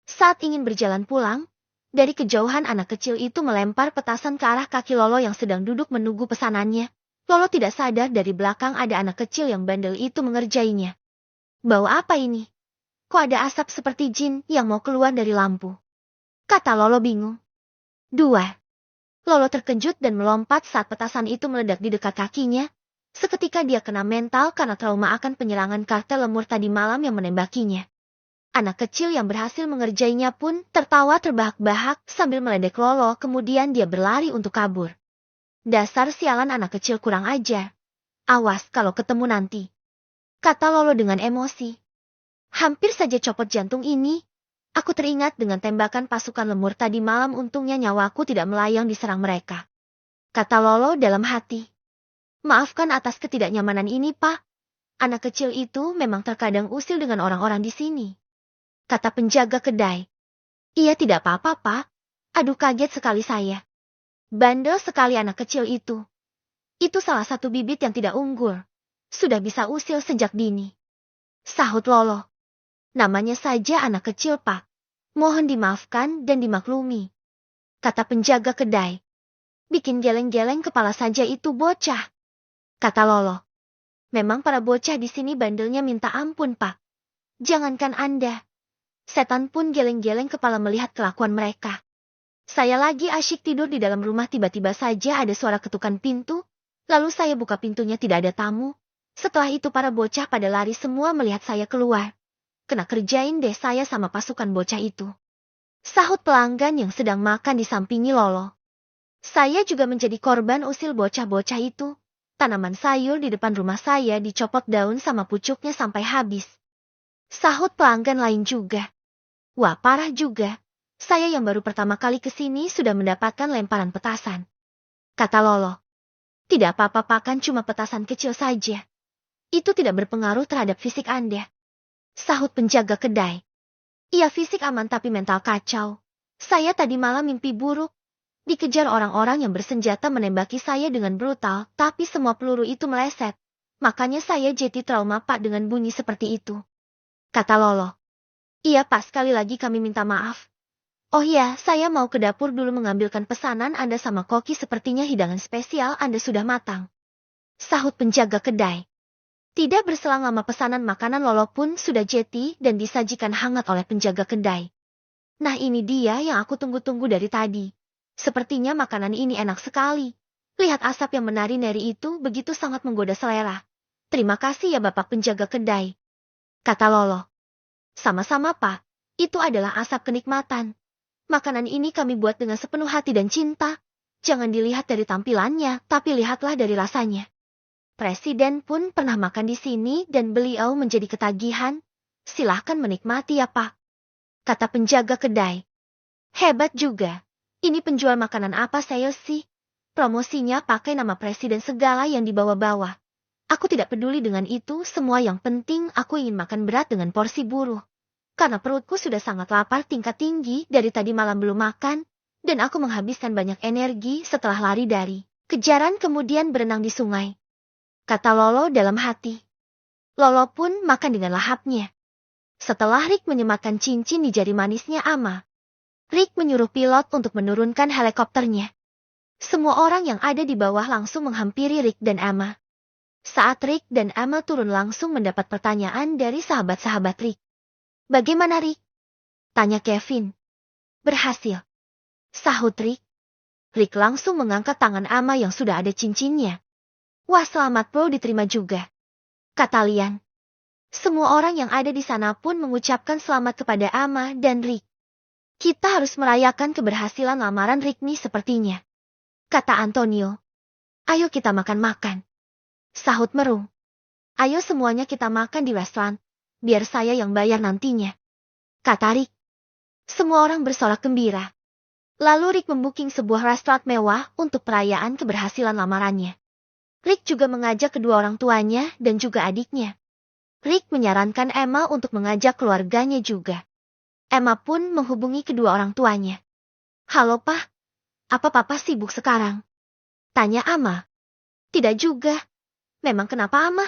Saat ingin berjalan pulang, dari kejauhan anak kecil itu melempar petasan ke arah kaki Lolo yang sedang duduk menunggu pesanannya. Lolo tidak sadar dari belakang ada anak kecil yang bandel itu mengerjainya. Bau apa ini? Kok ada asap seperti jin yang mau keluar dari lampu? Kata Lolo bingung. 2. Lolo terkejut dan melompat saat petasan itu meledak di dekat kakinya. Seketika dia kena mental karena trauma akan penyerangan kartel lemur tadi malam yang menembakinya. Anak kecil yang berhasil mengerjainya pun tertawa terbahak-bahak sambil meledek Lolo, kemudian dia berlari untuk kabur. Dasar sialan anak kecil kurang ajar. Awas kalau ketemu nanti, kata Lolo dengan emosi. Hampir saja copot jantung ini. Aku teringat dengan tembakan pasukan lemur tadi malam, untungnya nyawaku tidak melayang diserang mereka, kata Lolo dalam hati. Maafkan atas ketidaknyamanan ini, Pak. Anak kecil itu memang terkadang usil dengan orang-orang di sini, kata penjaga kedai. Iya, tidak apa-apa, Pak. Aduh, kaget sekali saya. Bandel sekali anak kecil itu. Itu salah satu bibit yang tidak unggul. Sudah bisa usil sejak dini, sahut Lolo. Namanya saja anak kecil, Pak. Mohon dimaafkan dan dimaklumi, kata penjaga kedai. Bikin geleng-geleng kepala saja itu bocah, kata Lolo. Memang para bocah di sini bandelnya minta ampun, Pak. Jangankan Anda, setan pun geleng-geleng kepala melihat kelakuan mereka. Saya lagi asyik tidur di dalam rumah, tiba-tiba saja ada suara ketukan pintu, lalu saya buka pintunya, tidak ada tamu. Setelah itu para bocah pada lari semua melihat saya keluar. Kena kerjain deh saya sama pasukan bocah itu, sahut pelanggan yang sedang makan disampingi Lolo. Saya juga menjadi korban usil bocah-bocah itu. Tanaman sayur di depan rumah saya dicopot daun sama pucuknya sampai habis, sahut pelanggan lain juga. Wah, parah juga. Saya yang baru pertama kali kesini sudah mendapatkan lemparan petasan, kata Lolo. Tidak apa-apa, Pak, kan cuma petasan kecil saja. Itu tidak berpengaruh terhadap fisik Anda, sahut penjaga kedai. Iya, fisik aman tapi mental kacau. Saya tadi malam mimpi buruk. Dikejar orang-orang yang bersenjata menembaki saya dengan brutal, tapi semua peluru itu meleset. Makanya saya jadi trauma, Pak, dengan bunyi seperti itu, kata Lolo. Iya, Pak, sekali lagi kami minta maaf. Oh iya, saya mau ke dapur dulu mengambilkan pesanan Anda sama koki, sepertinya hidangan spesial Anda sudah matang, sahut penjaga kedai. Tidak berselang lama pesanan makanan Lolo pun sudah jadi dan disajikan hangat oleh penjaga kedai. Nah, ini dia yang aku tunggu-tunggu dari tadi. Sepertinya makanan ini enak sekali. Lihat asap yang menari-nari itu begitu sangat menggoda selera. Terima kasih ya Bapak penjaga kedai, kata Lolo. Sama-sama, Pak. Itu adalah asap kenikmatan. Makanan ini kami buat dengan sepenuh hati dan cinta. Jangan dilihat dari tampilannya, tapi lihatlah dari rasanya. Presiden pun pernah makan di sini dan beliau menjadi ketagihan. Silahkan menikmati ya, Pak, kata penjaga kedai. Hebat juga. Ini penjual makanan apa saya sih? Promosinya pakai nama presiden segala yang dibawa-bawa. Aku tidak peduli dengan itu semua, yang penting aku ingin makan berat dengan porsi buruh. Karena perutku sudah sangat lapar tingkat tinggi, dari tadi malam belum makan, dan aku menghabiskan banyak energi setelah lari dari kejaran kemudian berenang di sungai, kata Lolo dalam hati. Lolo pun makan dengan lahapnya. Setelah Rick menyematkan cincin di jari manisnya Ama, Rick menyuruh pilot untuk menurunkan helikopternya. Semua orang yang ada di bawah langsung menghampiri Rick dan Ama. Saat Rick dan Ama turun langsung mendapat pertanyaan dari sahabat-sahabat Rick. Bagaimana Rick? Tanya Kevin. Berhasil, sahut Rick. Rick langsung mengangkat tangan Ama yang sudah ada cincinnya. Wah, selamat bro, diterima juga, kata Lian. Semua orang yang ada di sana pun mengucapkan selamat kepada Ama dan Rick. Kita harus merayakan keberhasilan lamaran Rick nih sepertinya, kata Antonio. Ayo kita makan-makan, sahut Merung. Ayo semuanya kita makan di restoran, biar saya yang bayar nantinya, kata Rick. Semua orang bersorak gembira. Lalu Rick membuking sebuah restoran mewah untuk perayaan keberhasilan lamarannya. Rick juga mengajak kedua orang tuanya dan juga adiknya. Rick menyarankan Emma untuk mengajak keluarganya juga. Emma pun menghubungi kedua orang tuanya. Halo Pak, apa Papa sibuk sekarang? Tanya Ama. Tidak juga. Memang kenapa Ama?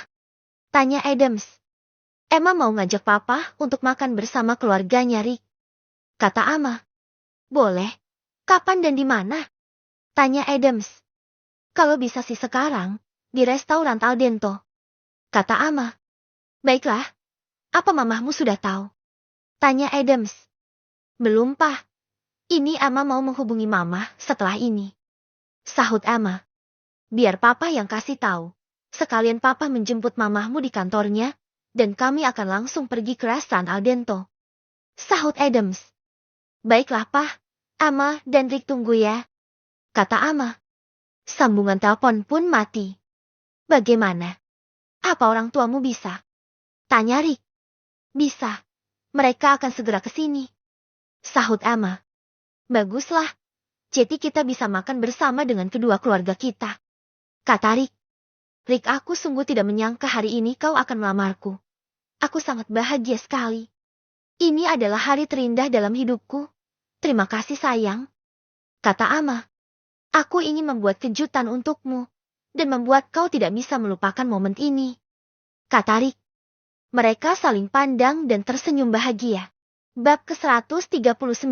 Tanya Adams. Emma mau ngajak Papa untuk makan bersama keluarganya Rick, kata Ama. Boleh. Kapan dan di mana? Tanya Adams. Kalau bisa sih sekarang, di restoran Aldento, kata Ama. Baiklah. Apa mamahmu sudah tahu? Tanya Adams. Belum, Pak. Ini Ama mau menghubungi Mama setelah ini, sahut Ama. Biar Papa yang kasih tahu. Sekalian Papa menjemput mamahmu di kantornya, dan kami akan langsung pergi ke restoran Aldento, Sahut Adams. Baiklah, Pak. Ama dan Rick tunggu ya, kata Ama. Sambungan telepon pun mati. Bagaimana? Apa orang tuamu bisa? Tanya Rick. Bisa. Mereka akan segera ke sini. Sahut Ama. Baguslah. Jadi kita bisa makan bersama dengan kedua keluarga kita. Kata Rick. Rick, aku sungguh tidak menyangka hari ini kau akan melamarku. Aku sangat bahagia sekali. Ini adalah hari terindah dalam hidupku. Terima kasih sayang. Kata Ama. Aku ingin membuat kejutan untukmu. Dan membuat kau tidak bisa melupakan momen ini. Kata Rick. Mereka saling pandang dan tersenyum bahagia. Bab ke-139.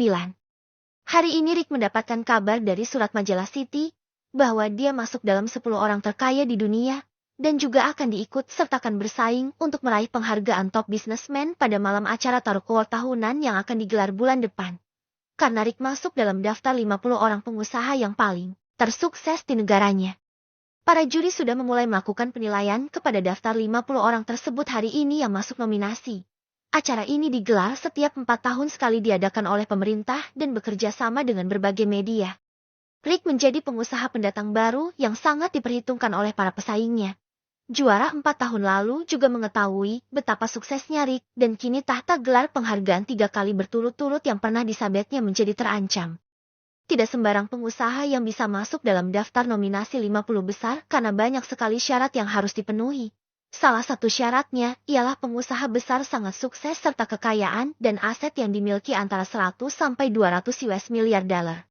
Hari ini Rick mendapatkan kabar dari surat majalah City bahwa dia masuk dalam 10 orang terkaya di dunia dan juga akan diikut sertakan bersaing untuk meraih penghargaan top businessman pada malam acara Taruk Award tahunan yang akan digelar bulan depan. Karena Rick masuk dalam daftar 50 orang pengusaha yang paling tersukses di negaranya. Para juri sudah memulai melakukan penilaian kepada daftar 50 orang tersebut hari ini yang masuk nominasi. Acara ini digelar setiap 4 tahun sekali diadakan oleh pemerintah dan bekerja sama dengan berbagai media. Rick menjadi pengusaha pendatang baru yang sangat diperhitungkan oleh para pesaingnya. Juara 4 tahun lalu juga mengetahui betapa suksesnya Rick dan kini tahta gelar penghargaan 3 kali berturut-turut yang pernah disabetnya menjadi terancam. Tidak sembarang pengusaha yang bisa masuk dalam daftar nominasi 50 besar karena banyak sekali syarat yang harus dipenuhi. Salah satu syaratnya ialah pengusaha besar sangat sukses serta kekayaan dan aset yang dimiliki antara 100 sampai 200 US miliar dolar.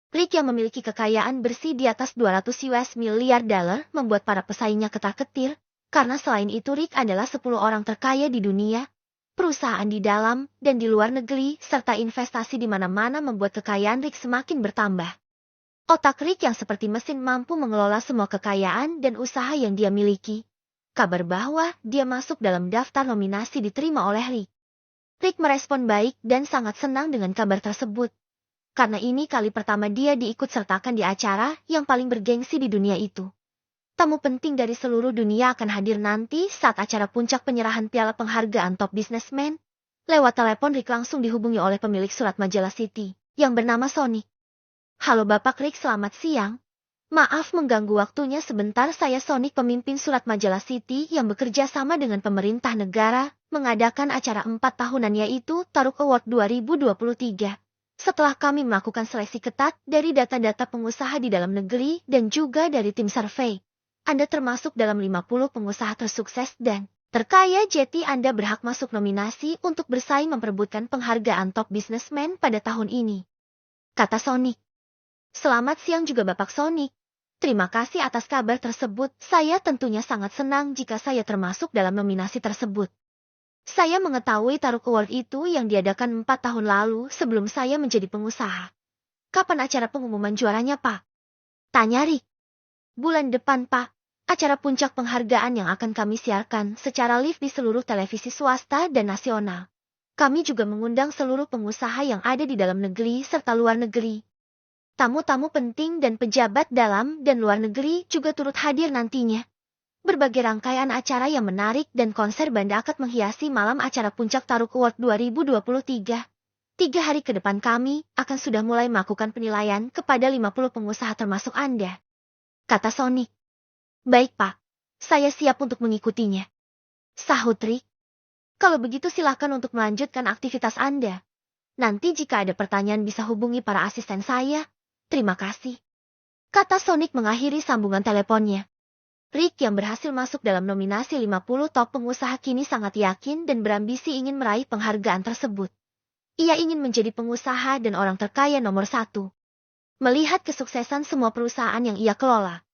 Rick yang memiliki kekayaan bersih di atas 200 US miliar dolar membuat para pesaingnya ketar-ketir, karena selain itu Rick adalah 10 orang terkaya di dunia. Perusahaan di dalam dan di luar negeri serta investasi di mana-mana membuat kekayaan Rick semakin bertambah. Otak Rick yang seperti mesin mampu mengelola semua kekayaan dan usaha yang dia miliki. Kabar bahwa dia masuk dalam daftar nominasi diterima oleh Rick. Rick merespon baik dan sangat senang dengan kabar tersebut. Karena ini kali pertama dia diikut sertakan di acara yang paling bergengsi di dunia itu. Tamu penting dari seluruh dunia akan hadir nanti saat acara puncak penyerahan piala penghargaan top businessman. Lewat telepon Rick langsung dihubungi oleh pemilik surat majalah City, yang bernama Sonic. Halo Bapak Rick, selamat siang. Maaf mengganggu waktunya sebentar, saya Sonic, pemimpin surat majalah City yang bekerja sama dengan pemerintah negara, mengadakan acara 4 tahunan yaitu Taruk Award 2023. Setelah kami melakukan seleksi ketat dari data-data pengusaha di dalam negeri dan juga dari tim survei. Anda termasuk dalam 50 pengusaha tersukses dan terkaya, jadi Anda berhak masuk nominasi untuk bersaing memperebutkan penghargaan top businessman pada tahun ini. Kata Sonic. Selamat siang juga Bapak Sonic. Terima kasih atas kabar tersebut. Saya tentunya sangat senang jika saya termasuk dalam nominasi tersebut. Saya mengetahui Taruk Award itu yang diadakan 4 tahun lalu sebelum saya menjadi pengusaha. Kapan acara pengumuman juaranya, Pak? Tanya Rick. Bulan depan, Pak. Acara puncak penghargaan yang akan kami siarkan secara live di seluruh televisi swasta dan nasional. Kami juga mengundang seluruh pengusaha yang ada di dalam negeri serta luar negeri. Tamu-tamu penting dan pejabat dalam dan luar negeri juga turut hadir nantinya. Berbagai rangkaian acara yang menarik dan konser band akan menghiasi malam acara puncak Taruk Award 2023. 3 hari ke depan kami akan sudah mulai melakukan penilaian kepada 50 pengusaha termasuk Anda. Kata Sonic. Baik Pak, saya siap untuk mengikutinya. Sahut Rick. Kalau begitu silakan untuk melanjutkan aktivitas Anda. Nanti jika ada pertanyaan bisa hubungi para asisten saya. Terima kasih. Kata Sonic mengakhiri sambungan teleponnya. Rick yang berhasil masuk dalam nominasi 50 top pengusaha kini sangat yakin dan berambisi ingin meraih penghargaan tersebut. Ia ingin menjadi pengusaha dan orang terkaya nomor 1. Melihat kesuksesan semua perusahaan yang ia kelola.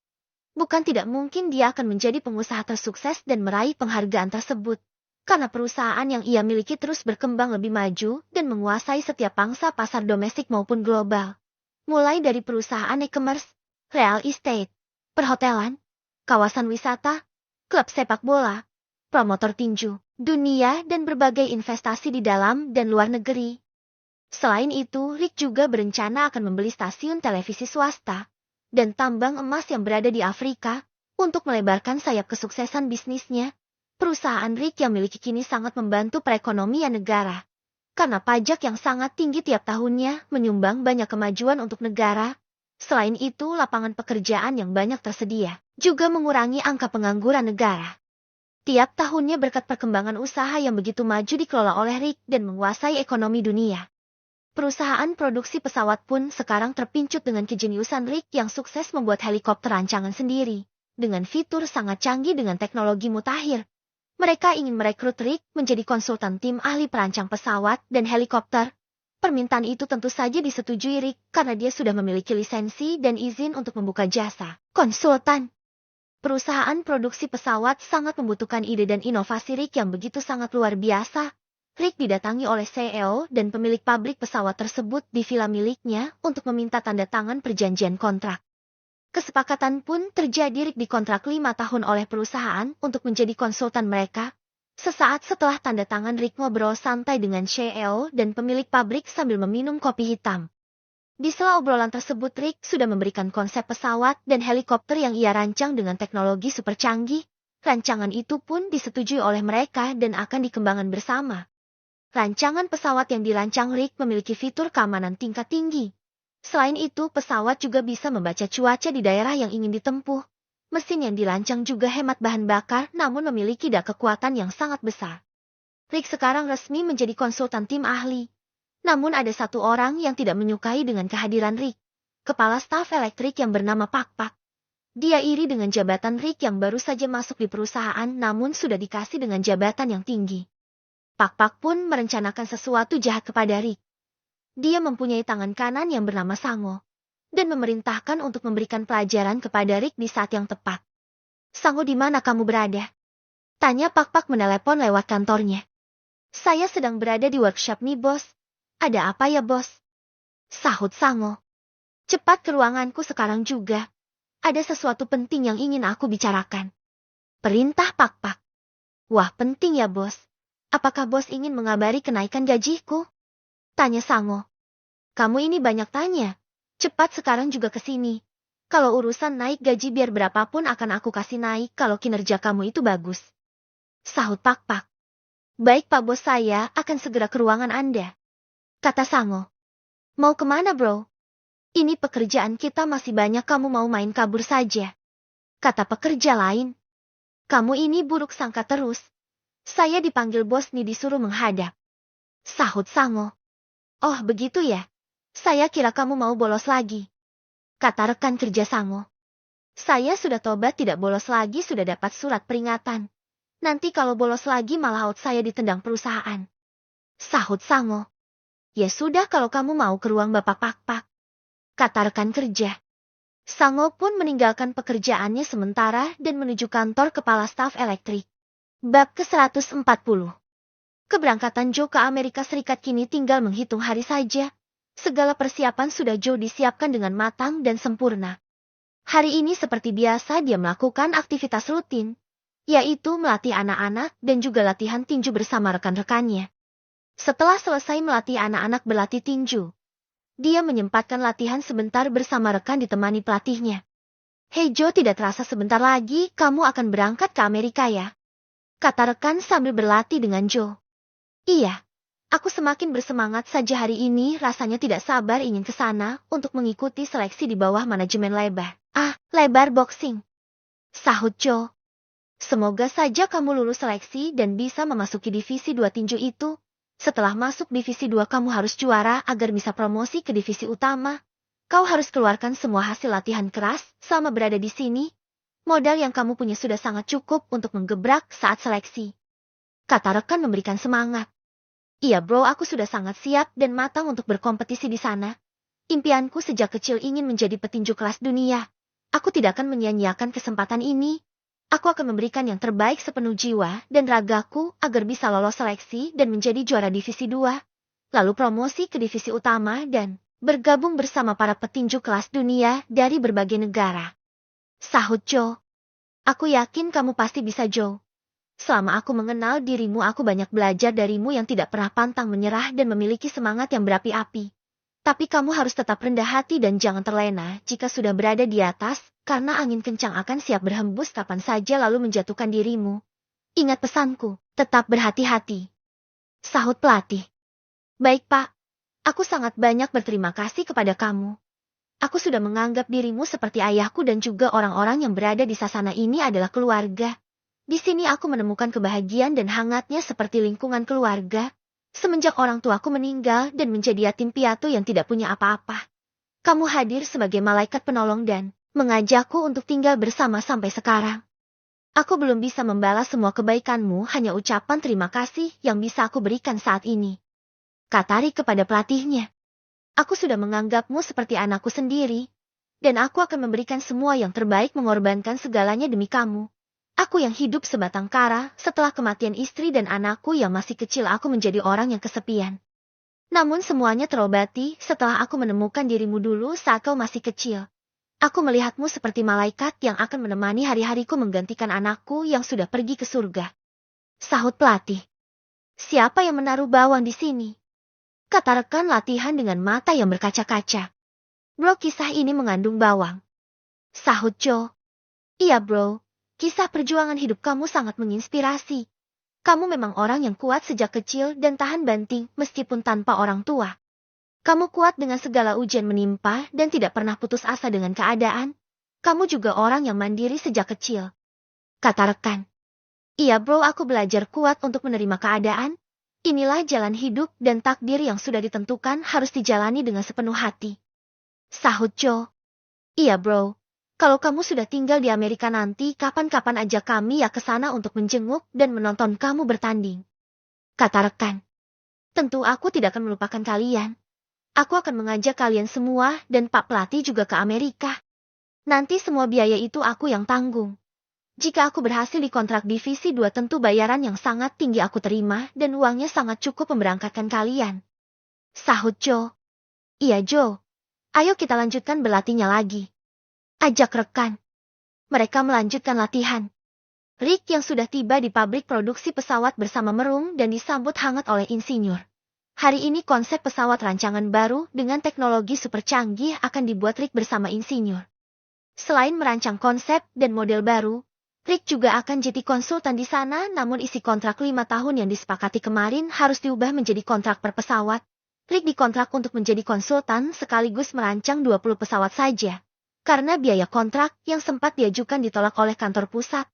Bukan tidak mungkin dia akan menjadi pengusaha tersukses dan meraih penghargaan tersebut. Karena perusahaan yang ia miliki terus berkembang lebih maju dan menguasai setiap pangsa pasar domestik maupun global. Mulai dari perusahaan e-commerce, real estate, perhotelan, kawasan wisata, klub sepak bola, promotor tinju, dunia dan berbagai investasi di dalam dan luar negeri. Selain itu, Rick juga berencana akan membeli stasiun televisi swasta dan tambang emas yang berada di Afrika untuk melebarkan sayap kesuksesan bisnisnya. Perusahaan Rick yang miliki kini sangat membantu perekonomian negara. karena pajak yang sangat tinggi tiap tahunnya menyumbang banyak kemajuan untuk negara. Selain itu, lapangan pekerjaan yang banyak tersedia juga mengurangi angka pengangguran negara. Tiap tahunnya berkat perkembangan usaha yang begitu maju dikelola oleh Rick dan menguasai ekonomi dunia. Perusahaan produksi pesawat pun sekarang terpincut dengan kejeniusan Rick yang sukses membuat helikopter rancangan sendiri. Dengan fitur sangat canggih dengan teknologi mutakhir. Mereka ingin merekrut Rick menjadi konsultan tim ahli perancang pesawat dan helikopter. Permintaan itu tentu saja disetujui Rick karena dia sudah memiliki lisensi dan izin untuk membuka jasa konsultan. Perusahaan produksi pesawat sangat membutuhkan ide dan inovasi Rick yang begitu sangat luar biasa. Rick didatangi oleh CEO dan pemilik pabrik pesawat tersebut di villa miliknya untuk meminta tanda tangan perjanjian kontrak. Kesepakatan pun terjadi. Rick dikontrak 5 tahun oleh perusahaan untuk menjadi konsultan mereka. Sesaat setelah tanda tangan, Rick ngobrol santai dengan CEO dan pemilik pabrik sambil meminum kopi hitam. Di sela obrolan tersebut, Rick sudah memberikan konsep pesawat dan helikopter yang ia rancang dengan teknologi super canggih. Rancangan itu pun disetujui oleh mereka dan akan dikembangkan bersama. Rancangan pesawat yang dirancang Rick memiliki fitur keamanan tingkat tinggi. Selain itu, pesawat juga bisa membaca cuaca di daerah yang ingin ditempuh. Mesin yang dirancang juga hemat bahan bakar namun memiliki kekuatan yang sangat besar. Rick sekarang resmi menjadi konsultan tim ahli. Namun ada satu orang yang tidak menyukai dengan kehadiran Rick. Kepala staf elektrik yang bernama Pak Pak. Dia iri dengan jabatan Rick yang baru saja masuk di perusahaan namun sudah dikasih dengan jabatan yang tinggi. Pak Pak pun merencanakan sesuatu jahat kepada Rick. Dia mempunyai tangan kanan yang bernama Sango, dan memerintahkan untuk memberikan pelajaran kepada Rick di saat yang tepat. Sango, di mana kamu berada? Tanya Pak Pak menelepon lewat kantornya. Saya sedang berada di workshop nih, bos. Ada apa ya, bos? Sahut Sango. Cepat ke ruanganku sekarang juga. Ada sesuatu penting yang ingin aku bicarakan. Perintah Pak Pak. Wah, penting ya, bos. Apakah bos ingin mengabari kenaikan gajiku? Tanya Sango. Kamu ini banyak tanya. Cepat sekarang juga ke sini. Kalau urusan naik gaji biar berapapun akan aku kasih naik kalau kinerja kamu itu bagus. Sahut Pak Pak. Baik Pak Bos, saya akan segera ke ruangan Anda. Kata Sango. Mau kemana, bro? Ini pekerjaan kita masih banyak, kamu mau main kabur saja. Kata pekerja lain. Kamu ini buruk sangka terus. Saya dipanggil bos nih, disuruh menghadap. Sahut Sango. Oh begitu ya? Saya kira kamu mau bolos lagi. Kata rekan kerja Sango. Saya sudah tobat tidak bolos lagi, sudah dapat surat peringatan. Nanti kalau bolos lagi malah out saya ditendang perusahaan. Sahut Sango. Ya sudah kalau kamu mau ke ruang Bapak Pak Pak. Kata rekan kerja. Sango pun meninggalkan pekerjaannya sementara dan menuju kantor kepala staf elektrik. Bab ke-140. Keberangkatan Joe ke Amerika Serikat kini tinggal menghitung hari saja. Segala persiapan sudah Joe disiapkan dengan matang dan sempurna. Hari ini seperti biasa dia melakukan aktivitas rutin, yaitu melatih anak-anak dan juga latihan tinju bersama rekan-rekannya. Setelah selesai melatih anak-anak berlatih tinju, dia menyempatkan latihan sebentar bersama rekan ditemani pelatihnya. Hei Joe, tidak terasa sebentar lagi kamu akan berangkat ke Amerika ya? Kata rekan sambil berlatih dengan Joe. Iya, aku semakin bersemangat saja hari ini, rasanya tidak sabar ingin ke sana untuk mengikuti seleksi di bawah manajemen lebar. Lebar boxing. Sahut Joe. Semoga saja kamu lulus seleksi dan bisa memasuki divisi 2 tinju itu. Setelah masuk divisi 2 kamu harus juara agar bisa promosi ke divisi utama. Kau harus keluarkan semua hasil latihan keras selama berada di sini. Modal yang kamu punya sudah sangat cukup untuk menggebrak saat seleksi. Kata rekan memberikan semangat. Iya bro, aku sudah sangat siap dan matang untuk berkompetisi di sana. Impianku sejak kecil ingin menjadi petinju kelas dunia. Aku tidak akan menyia-nyiakan kesempatan ini. Aku akan memberikan yang terbaik sepenuh jiwa dan ragaku agar bisa lolos seleksi dan menjadi juara divisi 2. Lalu promosi ke divisi utama dan bergabung bersama para petinju kelas dunia dari berbagai negara. Sahut Joe. Aku yakin kamu pasti bisa, Joe. Selama aku mengenal dirimu, aku banyak belajar darimu yang tidak pernah pantang menyerah dan memiliki semangat yang berapi-api. Tapi kamu harus tetap rendah hati dan jangan terlena jika sudah berada di atas, karena angin kencang akan siap berhembus kapan saja lalu menjatuhkan dirimu. Ingat pesanku, tetap berhati-hati. Sahut pelatih. Baik Pak, aku sangat banyak berterima kasih kepada kamu. Aku sudah menganggap dirimu seperti ayahku dan juga orang-orang yang berada di sasana ini adalah keluarga. Di sini aku menemukan kebahagiaan dan hangatnya seperti lingkungan keluarga. Semenjak orang tuaku meninggal dan menjadi yatim piatu yang tidak punya apa-apa. Kamu hadir sebagai malaikat penolong dan mengajakku untuk tinggal bersama sampai sekarang. Aku belum bisa membalas semua kebaikanmu, hanya ucapan terima kasih yang bisa aku berikan saat ini. Kata Rick kepada pelatihnya. Aku sudah menganggapmu seperti anakku sendiri, dan aku akan memberikan semua yang terbaik mengorbankan segalanya demi kamu. Aku yang hidup sebatang kara, setelah kematian istri dan anakku yang masih kecil aku menjadi orang yang kesepian. Namun semuanya terobati setelah aku menemukan dirimu dulu saat kau masih kecil. Aku melihatmu seperti malaikat yang akan menemani hari-hariku menggantikan anakku yang sudah pergi ke surga. Sahut pelatih. Siapa yang menaruh bawang di sini? Kata rekan latihan dengan mata yang berkaca-kaca. Bro, kisah ini mengandung bawang. Sahut Joe. Iya bro, kisah perjuangan hidup kamu sangat menginspirasi. Kamu memang orang yang kuat sejak kecil dan tahan banting meskipun tanpa orang tua. Kamu kuat dengan segala ujian menimpa dan tidak pernah putus asa dengan keadaan. Kamu juga orang yang mandiri sejak kecil. Kata rekan. Iya bro, aku belajar kuat untuk menerima keadaan. Inilah jalan hidup dan takdir yang sudah ditentukan harus dijalani dengan sepenuh hati. Sahut Joe. Iya bro, kalau kamu sudah tinggal di Amerika nanti, kapan-kapan aja kami ya ke sana untuk menjenguk dan menonton kamu bertanding. Kata rekan. Tentu aku tidak akan melupakan kalian. Aku akan mengajak kalian semua dan Pak Pelatih juga ke Amerika. Nanti semua biaya itu aku yang tanggung. Jika aku berhasil di kontrak divisi 2 tentu bayaran yang sangat tinggi aku terima dan uangnya sangat cukup memberangkatkan kalian. Sahut Joe. Iya Joe. Ayo kita lanjutkan berlatihnya lagi. Ajak rekan. Mereka melanjutkan latihan. Rick yang sudah tiba di pabrik produksi pesawat bersama Merung dan disambut hangat oleh insinyur. Hari ini konsep pesawat rancangan baru dengan teknologi super canggih akan dibuat Rick bersama insinyur. Selain merancang konsep dan model baru, Rick juga akan jadi konsultan di sana, namun isi kontrak 5 tahun yang disepakati kemarin harus diubah menjadi kontrak per pesawat. Rick dikontrak untuk menjadi konsultan sekaligus merancang 20 pesawat saja. Karena biaya kontrak yang sempat diajukan ditolak oleh kantor pusat.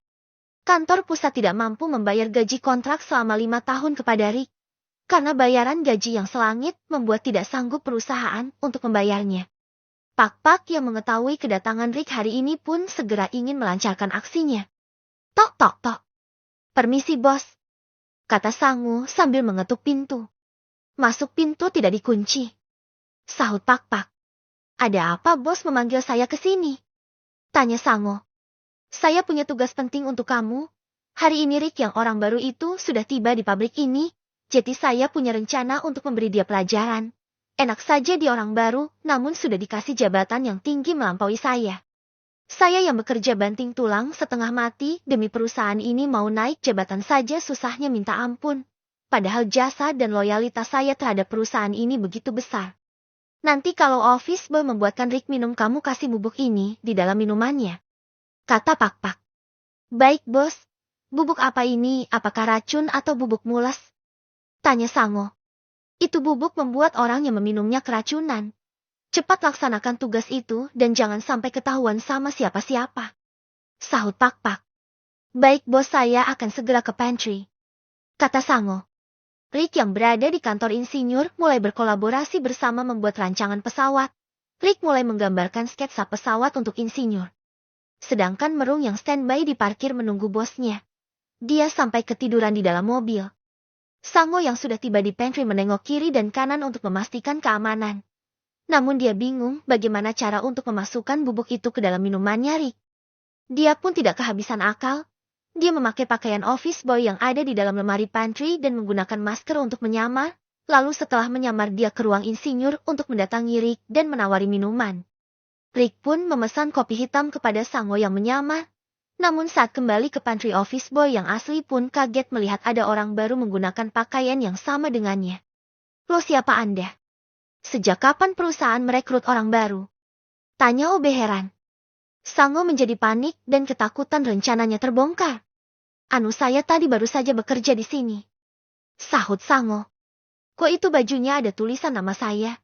Kantor pusat tidak mampu membayar gaji kontrak selama 5 tahun kepada Rick. Karena bayaran gaji yang selangit membuat tidak sanggup perusahaan untuk membayarnya. Pak-pak yang mengetahui kedatangan Rick hari ini pun segera ingin melancarkan aksinya. Tok tok tok. Permisi bos. Kata Sangu sambil mengetuk pintu. Masuk pintu tidak dikunci. Sahut Pak-pak. Ada apa bos memanggil saya ke sini? Tanya Sangu. Saya punya tugas penting untuk kamu. Hari ini Rick yang orang baru itu sudah tiba di pabrik ini. Jadi saya punya rencana untuk memberi dia pelajaran. Enak saja dia orang baru, namun sudah dikasih jabatan yang tinggi melampaui saya. Saya yang bekerja banting tulang setengah mati demi perusahaan ini mau naik jabatan saja susahnya minta ampun. Padahal jasa dan loyalitas saya terhadap perusahaan ini begitu besar. Nanti kalau office boy membuatkan Rick minum, kamu kasih bubuk ini di dalam minumannya. Kata Pak-pak. Baik bos. Bubuk apa ini, apakah racun atau bubuk mules? Tanya Sango. Itu bubuk membuat orang yang meminumnya keracunan. Cepat laksanakan tugas itu dan jangan sampai ketahuan sama siapa-siapa. Sahut Pak-pak. Baik bos, saya akan segera ke pantry. Kata Sango. Rick yang berada di kantor insinyur mulai berkolaborasi bersama membuat rancangan pesawat. Rick mulai menggambarkan sketsa pesawat untuk insinyur. Sedangkan Merung yang standby di parkir menunggu bosnya. Dia sampai ketiduran di dalam mobil. Sango yang sudah tiba di pantry menengok kiri dan kanan untuk memastikan keamanan. Namun dia bingung bagaimana cara untuk memasukkan bubuk itu ke dalam minumannya Rick. Dia pun tidak kehabisan akal. Dia memakai pakaian office boy yang ada di dalam lemari pantry dan menggunakan masker untuk menyamar. Lalu setelah menyamar dia ke ruang insinyur untuk mendatangi Rick dan menawari minuman. Rick pun memesan kopi hitam kepada Sango yang menyamar. Namun saat kembali ke pantry, office boy yang asli pun kaget melihat ada orang baru menggunakan pakaian yang sama dengannya. Lo siapa Anda? Sejak kapan perusahaan merekrut orang baru? Tanya Obe heran. Sango menjadi panik dan ketakutan rencananya terbongkar. Anu, saya tadi baru saja bekerja di sini. Sahut Sango. Kok itu bajunya ada tulisan nama saya?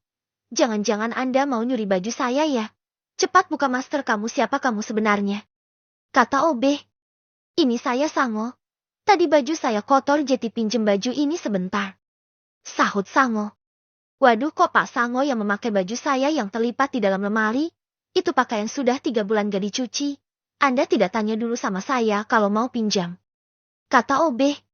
Jangan-jangan Anda mau nyuri baju saya ya? Cepat buka masker kamu, siapa kamu sebenarnya? Kata OB. Ini saya Sango. Tadi baju saya kotor jadi pinjem baju ini sebentar. Sahut Sango. Waduh, kok Pak Sango yang memakai baju saya yang terlipat di dalam lemari? Itu pakaian sudah 3 bulan gak dicuci. Anda tidak tanya dulu sama saya kalau mau pinjam. Kata OB.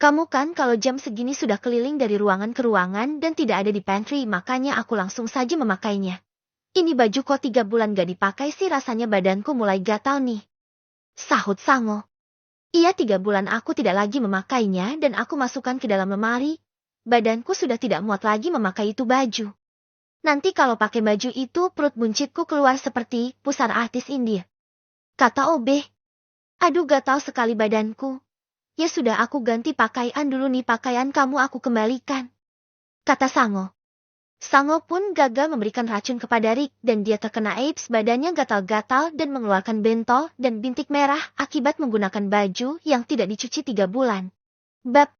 Kamu kan kalau jam segini sudah keliling dari ruangan ke ruangan dan tidak ada di pantry, makanya aku langsung saja memakainya. Ini baju kok 3 bulan gak dipakai sih, rasanya badanku mulai gatal nih. Sahut Sango. Iya, 3 bulan aku tidak lagi memakainya dan aku masukkan ke dalam lemari. Badanku sudah tidak muat lagi memakai itu baju. Nanti kalau pakai baju itu perut buncitku keluar seperti pusar artis India. Kata OB. Aduh, gatal sekali badanku. Ya sudah, aku ganti pakaian dulu nih, pakaian kamu aku kembalikan. Kata Sango. Sango pun gagal memberikan racun kepada Rick dan dia terkena AIDS, badannya gatal-gatal dan mengeluarkan bentol dan bintik merah akibat menggunakan baju yang tidak dicuci 3 bulan. Bab